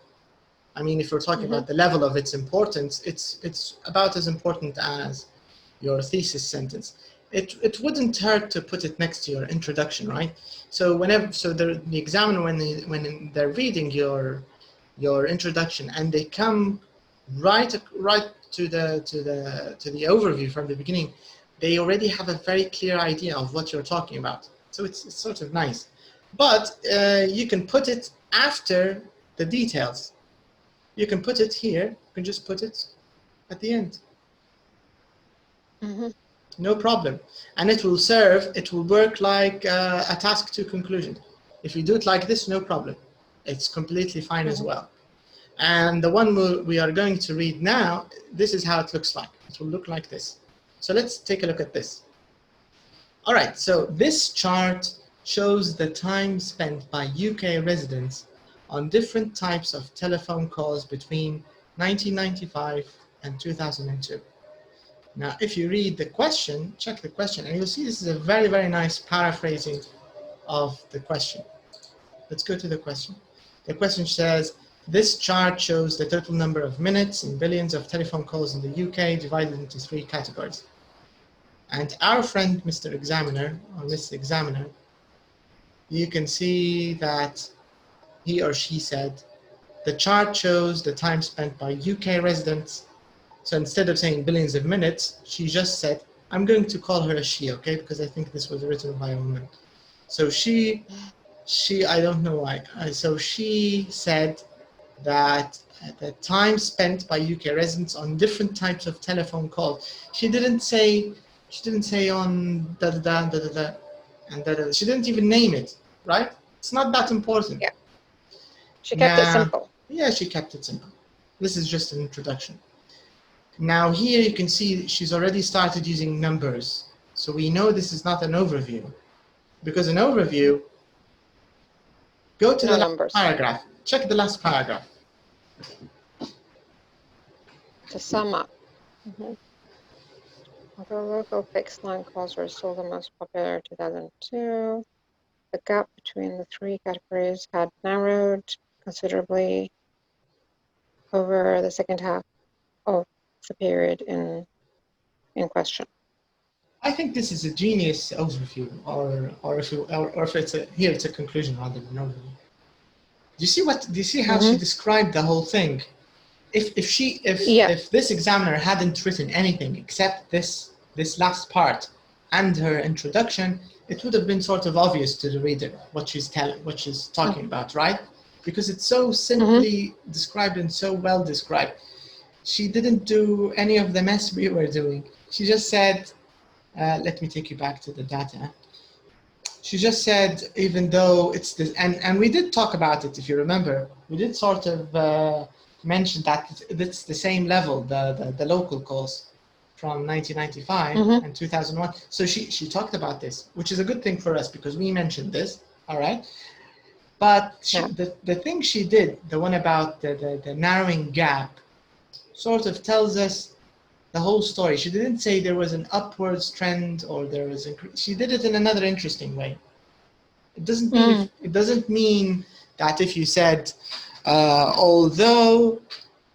I mean, if we're talking about the level of its importance, it's about as important as your thesis sentence. It wouldn't hurt to put it next to your introduction, right? So the examiner, when they're reading your introduction and they come right to the overview from the beginning, they already have a very clear idea of what you're talking about. So it's sort of nice. But you can put it after the details. you can put it here. You can just put it at the end. No problem. And it will serve, it will work like a task to conclusion. If you do it like this, no problem. It's completely fine as well. And the one we are going to read now, this is how it looks like. It will look like this. So let's take a look at this. All right, so this chart shows the time spent by UK residents on different types of telephone calls between 1995 and 2002. Now, if you read the question, check the question, and you'll see this is a very, very nice paraphrasing of the question. Let's go to the question. The question says, this chart shows the total number of minutes in billions of telephone calls in the UK divided into 3 categories. And our friend, Mr. Examiner, or Miss Examiner, you can see that he or she said, the chart shows the time spent by UK residents. So instead of saying billions of minutes, she just said, I'm going to call her a she, okay? Because I think this was written by a woman. So she, I don't know why. So she said that the time spent by UK residents on different types of telephone calls. She didn't say on da da da da da da and da da. She didn't even name it, right? It's not that important. Yeah. She kept it simple. Yeah, she kept it simple. This is just an introduction. Now here you can see she's already started using numbers. So we know this is not an overview. Because an overview, go to the last paragraph. Check the last paragraph. To sum up. Although local fixed line calls were still the most popular in 2002, the gap between the 3 categories had narrowed considerably over the second half of the period in question. I think this is a genius overview, or if it's here it's a conclusion rather than an overview. Do you see how she described the whole thing? If this examiner hadn't written anything except this last part and her introduction, it would have been sort of obvious to the reader what she's talking about, right? Because it's so simply described and so well described. She didn't do any of the mess we were doing. She just said, let me take you back to the data. She just said, even though it's this, and we did talk about it, if you remember, we did sort of mention that it's the same level, the local calls from 1995 and 2001. So she talked about this, which is a good thing for us because we mentioned this, all right? But the thing she did, the one about the narrowing gap, sort of tells us the whole story. She didn't say there was an upwards trend or there was she did it in another interesting way. It doesn't mean that if you said, although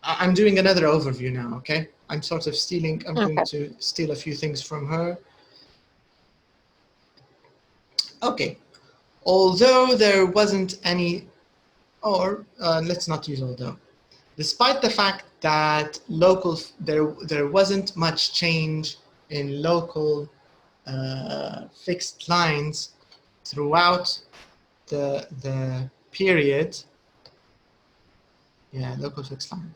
I'm doing another overview now, okay? I'm sort of stealing, I'm going to steal a few things from her. Okay, although there wasn't any, or let's not use although. Despite the fact that there wasn't much change in local fixed lines throughout the period, local fixed line.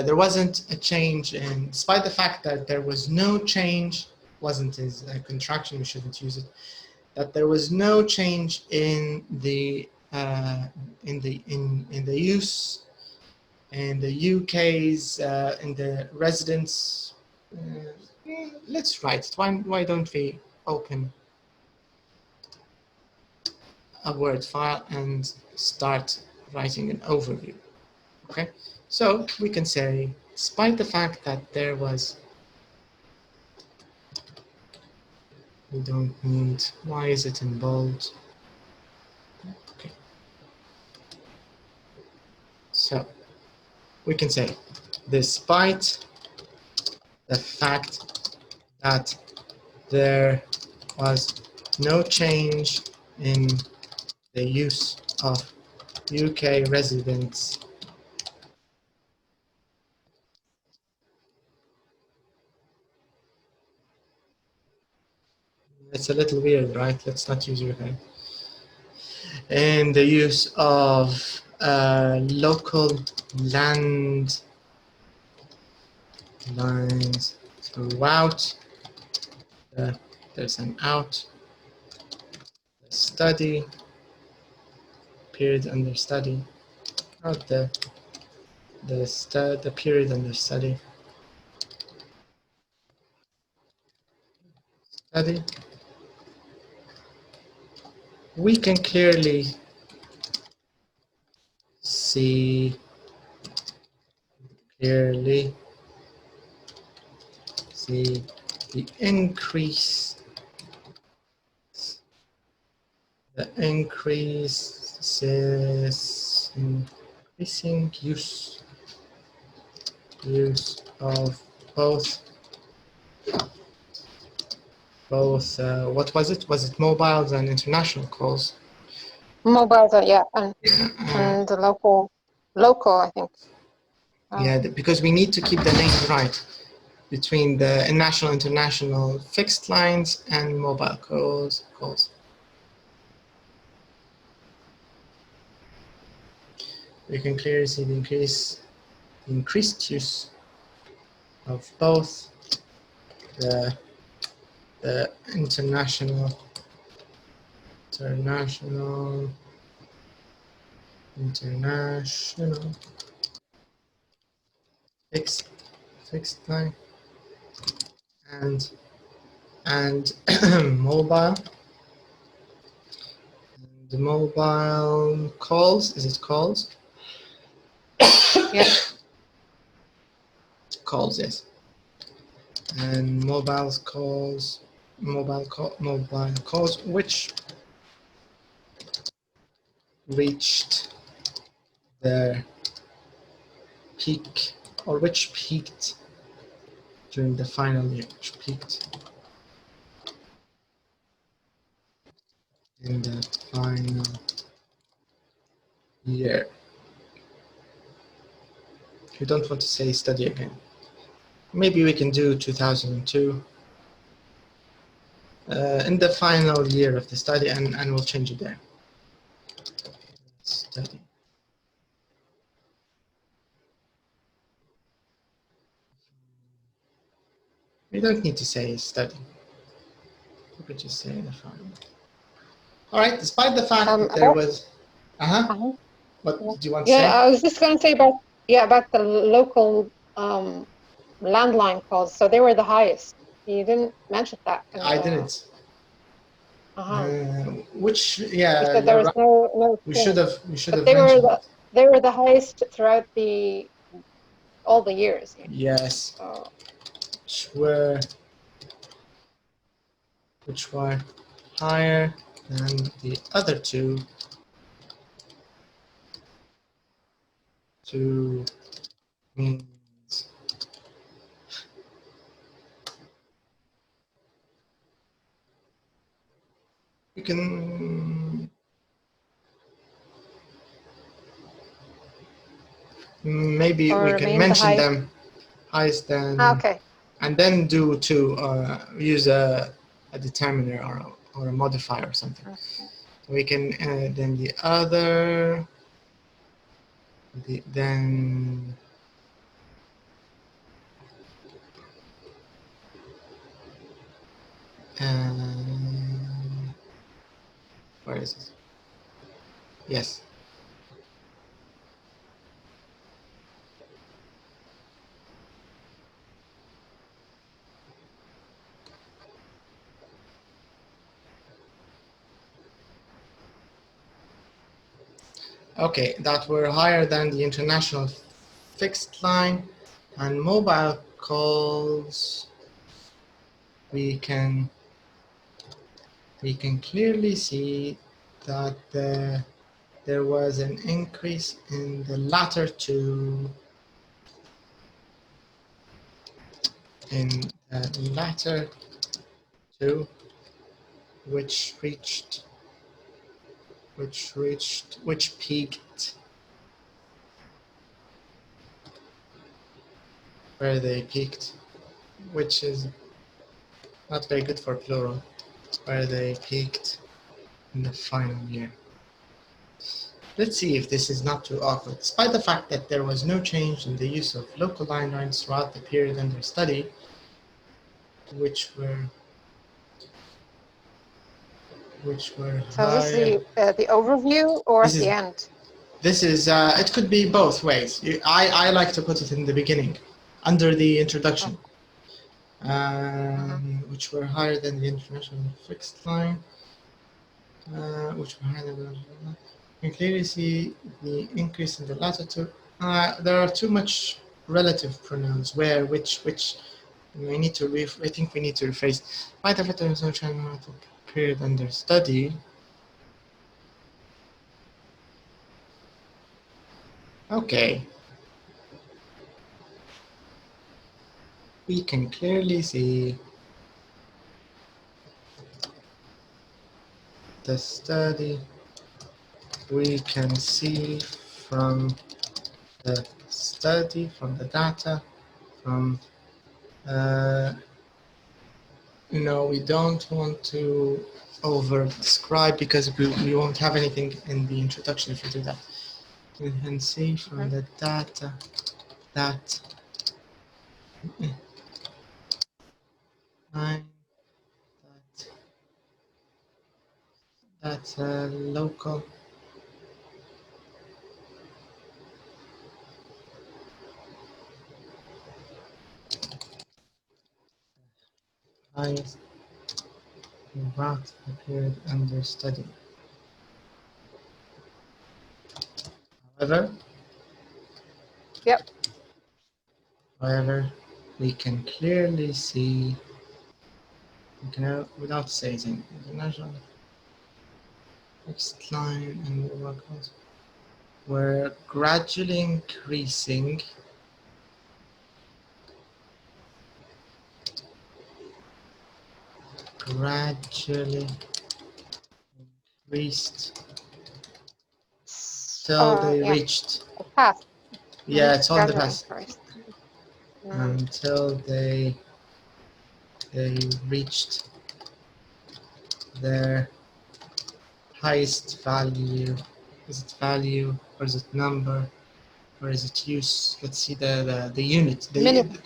There wasn't a change despite the fact that there was no change, wasn't as a contraction, we shouldn't use it, that there was no change in the use in the UK's in the residents. Let's write it. Why don't we open a Word file and start writing an overview? Okay, so we can say, despite the fact that there was, we don't need, why is it in bold? Okay, so we can say, despite the fact that there was no change in the use of UK residents it's a little weird, right? Let's not use UK. And the use of local land lines throughout. There's an out. The study period under study. Not the period under study. Study. We can clearly see the increase. The increasing use of both what was it? Was it mobiles and international calls? Mobiles, yeah, and the local, I think. Yeah, because we need to keep the names right between the national, international fixed lines and mobile calls. We can clearly see the increased use of both the international fixed line and mobile. The mobile calls, is it calls? Yeah. Calls, yes. And mobile calls which reached their peak, or which peaked during the final year, which peaked in the final year. You don't want to say study again. Maybe we can do 2002 in the final year of the study, and we'll change it there. Study. We don't need to say study. We could just say the final. All right, despite the fact that there was... What did you want to say? Yeah, I was just going to say about the local landline calls. So they were the highest. You didn't mention that. I didn't. Which, You yeah, said there was right. no. We should have But mentioned it. They were the highest throughout all the years. Yes. So. Which were higher than the other two means. You can maybe we can mention them highest than, okay. and then do use a determiner or a modifier or something. Okay. We can then the other then where is it? Yes. Okay, that were higher than the international fixed line, and mobile calls. We can clearly see that there was an increase in the latter two. Which peaked, where they peaked, which is not very good for plural, where they peaked in the final year. let's see if this is not too awkward. Despite the fact that there was no change in the use of local landlines throughout the period under study, which were So this is higher. the overview or This at is the end? This is, it could be both ways. I like to put it in the beginning, under the introduction, which were higher than the international fixed line, which were higher than the. You can clearly see the increase in the latter two. There are too much relative pronouns, where, which. We need to I think we need to rephrase. Might have a period under study. Okay. We can clearly see the study. We can see from the study, from the data, from we don't want to over describe because we won't have anything in the introduction if we do that. We can see from the data that that's local highest throughout the period under study. However, we can clearly see, without saying, international fixed line and workers were gradually increasing till they reached the past. it's all the past Increased. until they reached their highest value. Is it value or is it number or is it use? Let's see the unit. Minute.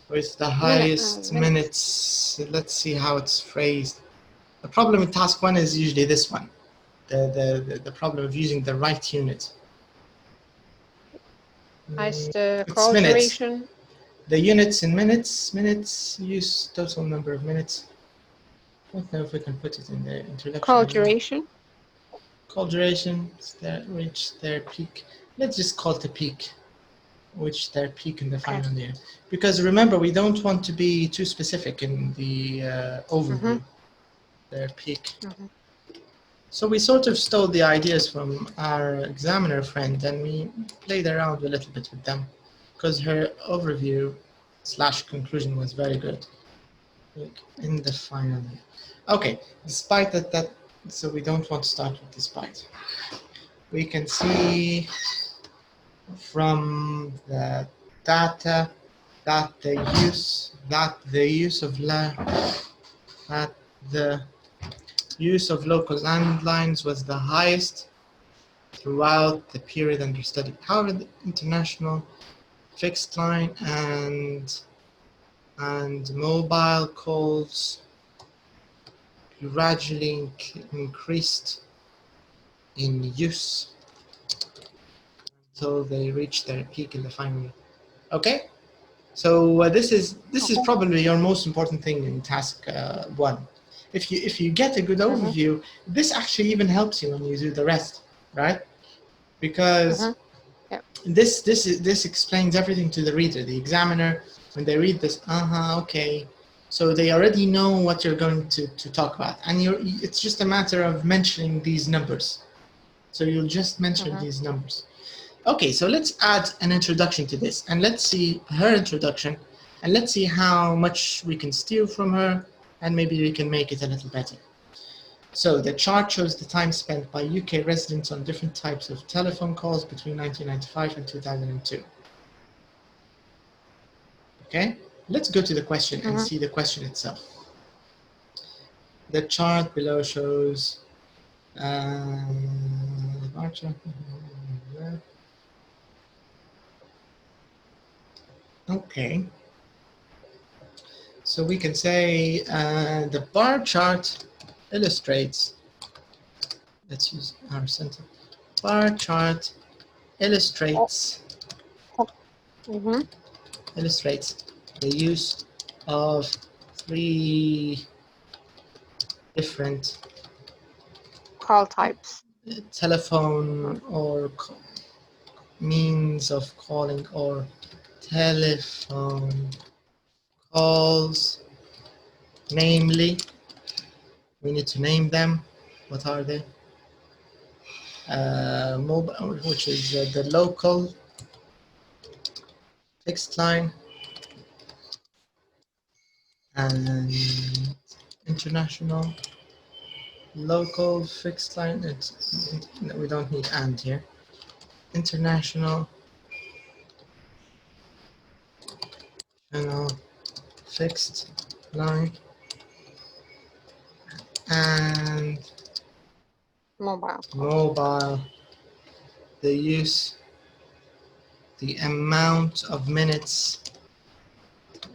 Where's the highest minutes? Let's see how it's phrased. The problem with task 1 is usually this one. The problem of using the right unit. Highest it's call minutes. duration. The units in minutes, use total number of minutes. I don't know if we can put it in the introduction. Call duration. Call duration, reach their peak. Let's just call it a peak, which their peak in the final year. Because remember, we don't want to be too specific in the overview. Their peak. So we sort of stole the ideas from our examiner friend and we played around a little bit with them because her overview / conclusion was very good in the final year. Okay, despite that, so we don't want to start with despite. We can see from the data that the use of local landlines was the highest throughout the period under study. However, the international fixed line and mobile calls gradually increased in use until they reached their peak in the final year. Okay, so this is probably your most important thing in task 1. If you get a good overview, this actually even helps you when you do the rest, right? Because this explains everything to the reader, the examiner. When they read this, okay, so they already know what you're going to talk about, and it's just a matter of mentioning these numbers. So you'll just mention these numbers. Okay, so let's add an introduction to this, and let's see her introduction, and let's see how much we can steal from her, and maybe we can make it a little better. So the chart shows the time spent by UK residents on different types of telephone calls between 1995 and 2002. Okay, let's go to the question and see the question itself. The chart below shows the bar chart. Okay. So we can say the bar chart illustrates. Let's use our sentence. Bar chart illustrates illustrates the use of 3 different call types. Telephone or means of calling or telephone calls. Namely, we need to name them. What are they? Mobile, which is the local fixed line and international local fixed line. We don't need and here. International fixed line and mobile. The use, the amount of minutes,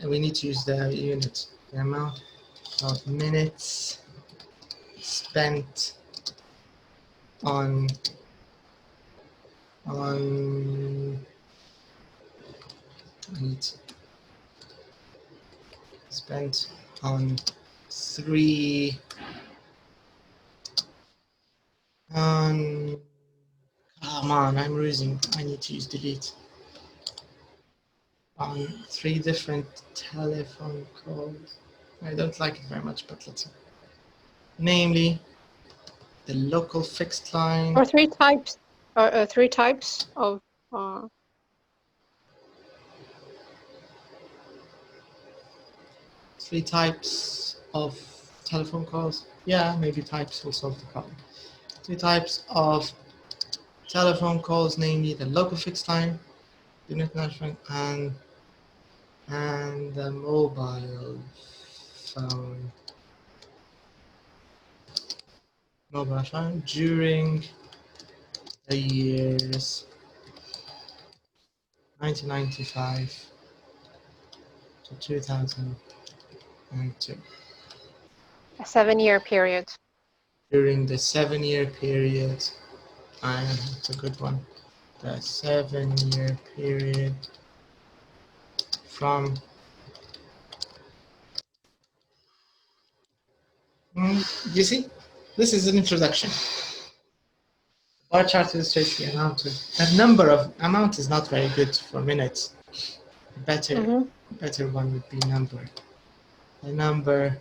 and we need to use the units. The amount of minutes spent on spent on 3 come on, I'm losing. I need to use delete. On 3 different telephone calls. I don't like it very much, but let's see. Namely, the local fixed line. Or 3 types. 3 types of. 3 types of telephone calls. Yeah, maybe types will solve the problem. 3 types of telephone calls, namely the local fixed line, the international, and the mobile phone. Mobile phone during the years 1995 to 2002. A 7-year period. During the 7-year period, that's a good one. The 7-year period from you see, this is an introduction. Bar chart illustrates the amount of amount is not very good for minutes. Better one would be number. The number.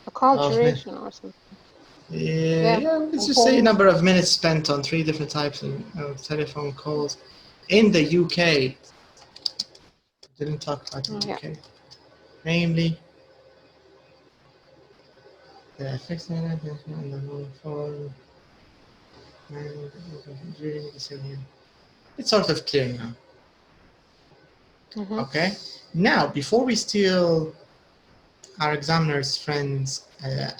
A call duration or something. Yeah, let's just say number of minutes spent on 3 different types of telephone calls in the UK. Didn't talk about the UK. Namely, the fixed line and the mobile phone. It's sort of clear now. Okay. Now, before we steal our examiner's friend's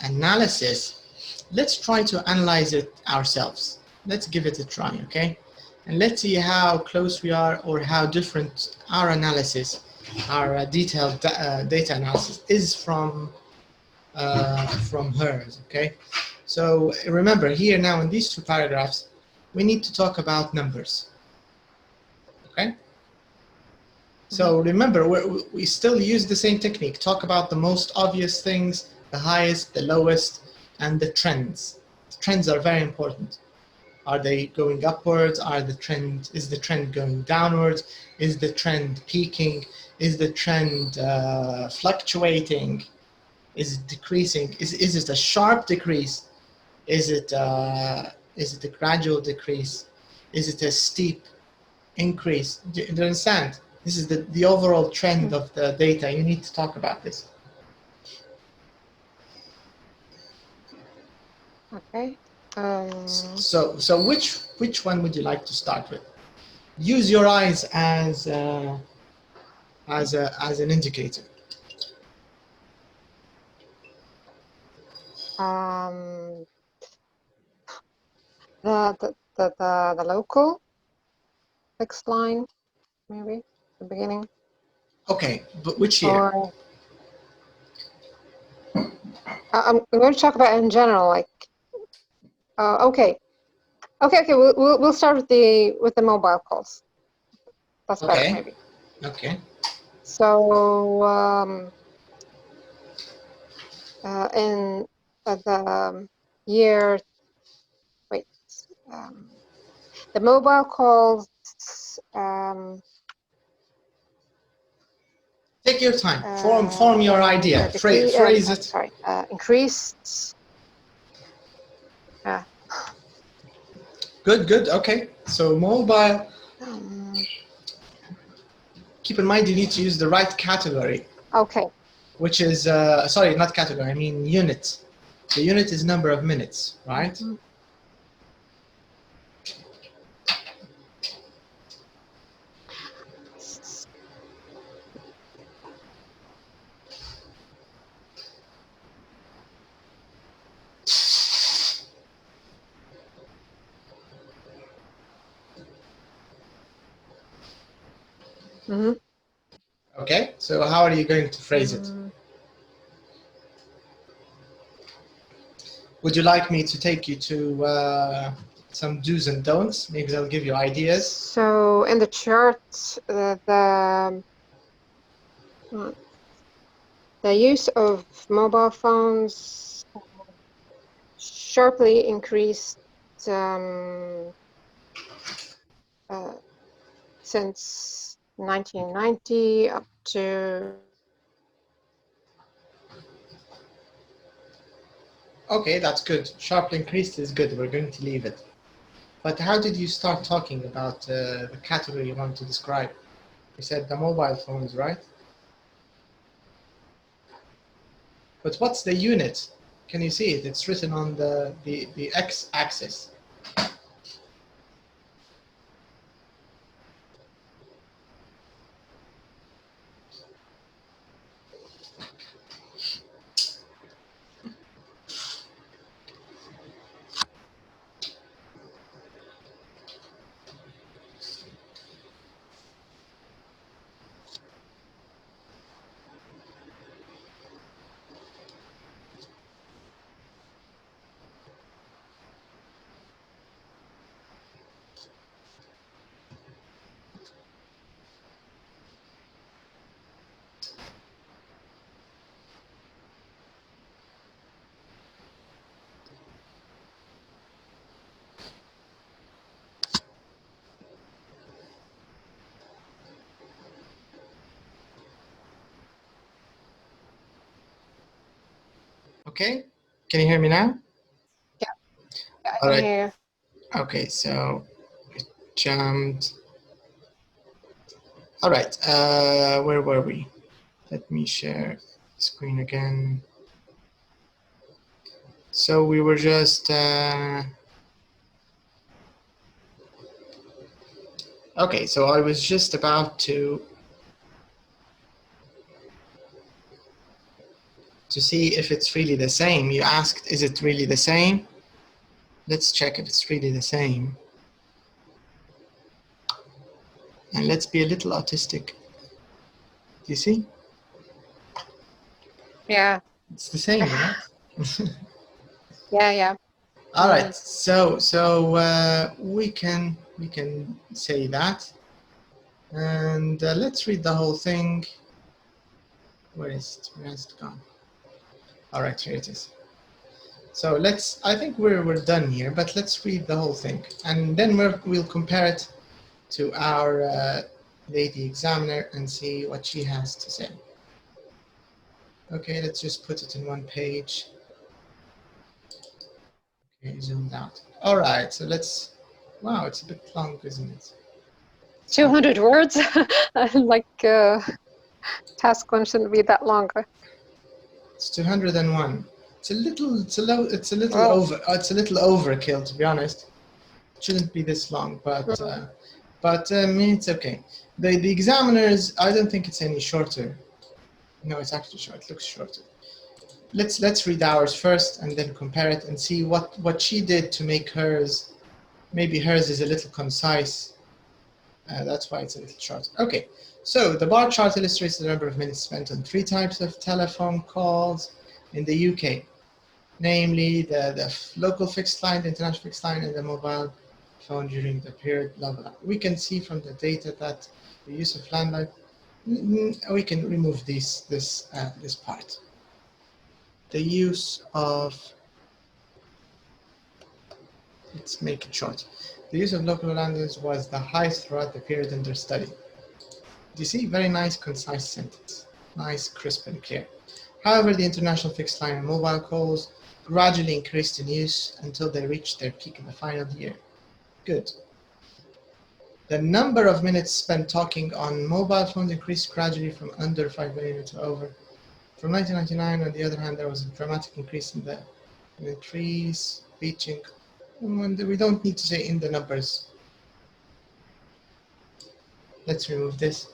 analysis, let's try to analyze it ourselves. Let's give it a try, okay? And let's see how close we are or how different our analysis, our detailed data analysis is from hers, okay? So remember here now in these 2 paragraphs, we need to talk about numbers, okay? So remember, we still use the same technique. Talk about the most obvious things, the highest, the lowest, and the trends. Trends are very important. Are they going upwards? Is the trend going downwards? Is the trend peaking? Is the trend fluctuating? Is it decreasing? Is it a sharp decrease? Is it a gradual decrease? Is it a steep increase? Do you understand? This is the overall trend of the data. You need to talk about this. Okay. So which one would you like to start with? Use your eyes as an indicator. The local fixed line, maybe the beginning. Okay, but which year? Or I'm going to talk about in general, like. Okay. We'll start with the mobile calls. That's better, Okay. maybe. Okay. So in the year, wait, the mobile calls. Take your time. Form your idea. Phrase it. Sorry. Increased. Good. Okay. So mobile. Keep in mind you need to use the right category. Okay. Which is sorry, not category. I mean unit. The unit is number of minutes, right? Mm-hmm. Mm-hmm. Okay, so how are you going to phrase it? Would you like me to take you to some do's and don'ts? Maybe I'll give you ideas. So in the chart, the use of mobile phones sharply increased since 1990 up to. Okay, that's good. Sharply increased is good. We're going to leave it. But how did you start talking about the category you want to describe? You said the mobile phones, right? But what's the unit? Can you see it? It's written on the x-axis. Okay, can you hear me now? Yeah, I All can right. hear you. Okay, so it jumped. All right, where were we? Let me share screen again. So we were just okay, so I was just about to see if it's really the same. You asked, is it really the same? Let's check if it's really the same. And let's be a little autistic. Do you see? Yeah. It's the same, right? Yeah. All right, so we can say that, and let's read the whole thing. Where is it? Where has it gone? All right, here it is. So I think we're done here, but let's read the whole thing, and then we'll compare it to our lady examiner and see what she has to say. Okay, let's just put it in one page. Okay, zoomed out. All right, so let's. Wow, it's a bit long, isn't it? 200 words. Like task one shouldn't be that long. It's 201. It's a little Oh. overkill, to be honest. It shouldn't be this long, but it's okay. The examiners, I don't think it's any shorter. No, it's actually short. It looks shorter. Let's read ours first and then compare it and see what she did to make hers maybe hers is a little concise. That's why it's a little short. Okay, so the bar chart illustrates the number of minutes spent on 3 types of telephone calls in the UK, namely the local fixed line, the international fixed line, and the mobile phone during the period, blah, blah, blah. We can see from the data that the use of landline, we can remove this part. The use of, let's make it short. The use of local landlines was the highest throughout the period under study. Do you see? Very nice, concise sentence. Nice, crisp, and clear. However, the international fixed line and mobile calls gradually increased in use until they reached their peak in the final year. Good. The number of minutes spent talking on mobile phones increased gradually from under 5 million to over. From 1999, on the other hand, there was a dramatic increase in the increase reaching. We don't need to say in the numbers. Let's remove this.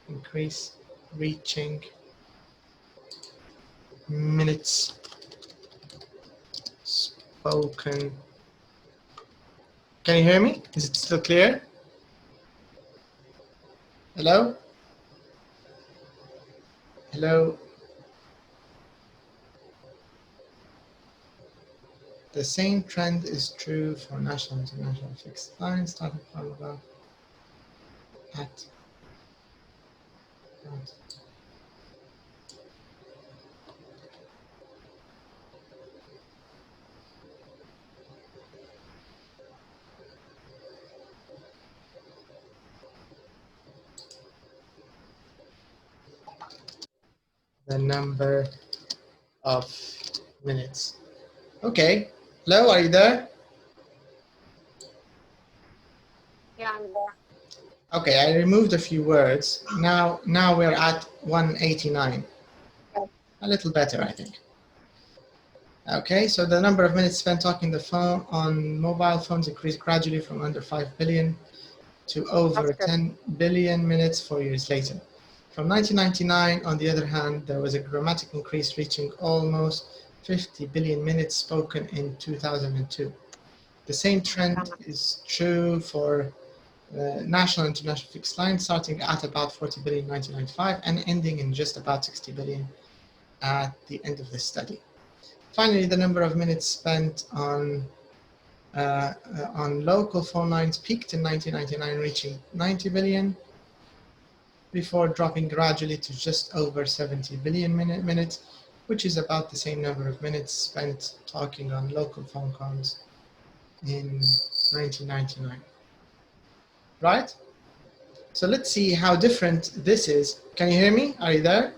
Increase reaching minutes spoken. Can you hear me? Is it still clear? Hello? Hello? The same trend is true for national and international fixed lines, starting from about at. The number of minutes. Okay. Hello, are you there? Yeah, I'm there. Okay, I removed a few words. Now we're at 189. Okay. A little better, I think. Okay, so the number of minutes spent talking the phone on mobile phones increased gradually from under 5 billion to over 10 billion minutes 4 years later. From 1999, on the other hand, there was a dramatic increase reaching almost 50 billion minutes spoken in 2002. The same trend is true for national and international fixed lines, starting at about 40 billion in 1995 and ending in just about 60 billion at the end of the study. Finally, the number of minutes spent on local phone lines peaked in 1999, reaching 90 billion, before dropping gradually to just over 70 billion minutes, which is about the same number of minutes spent talking on local phone calls in 1999. Right? So let's see how different this is. Can you hear me? Are you there?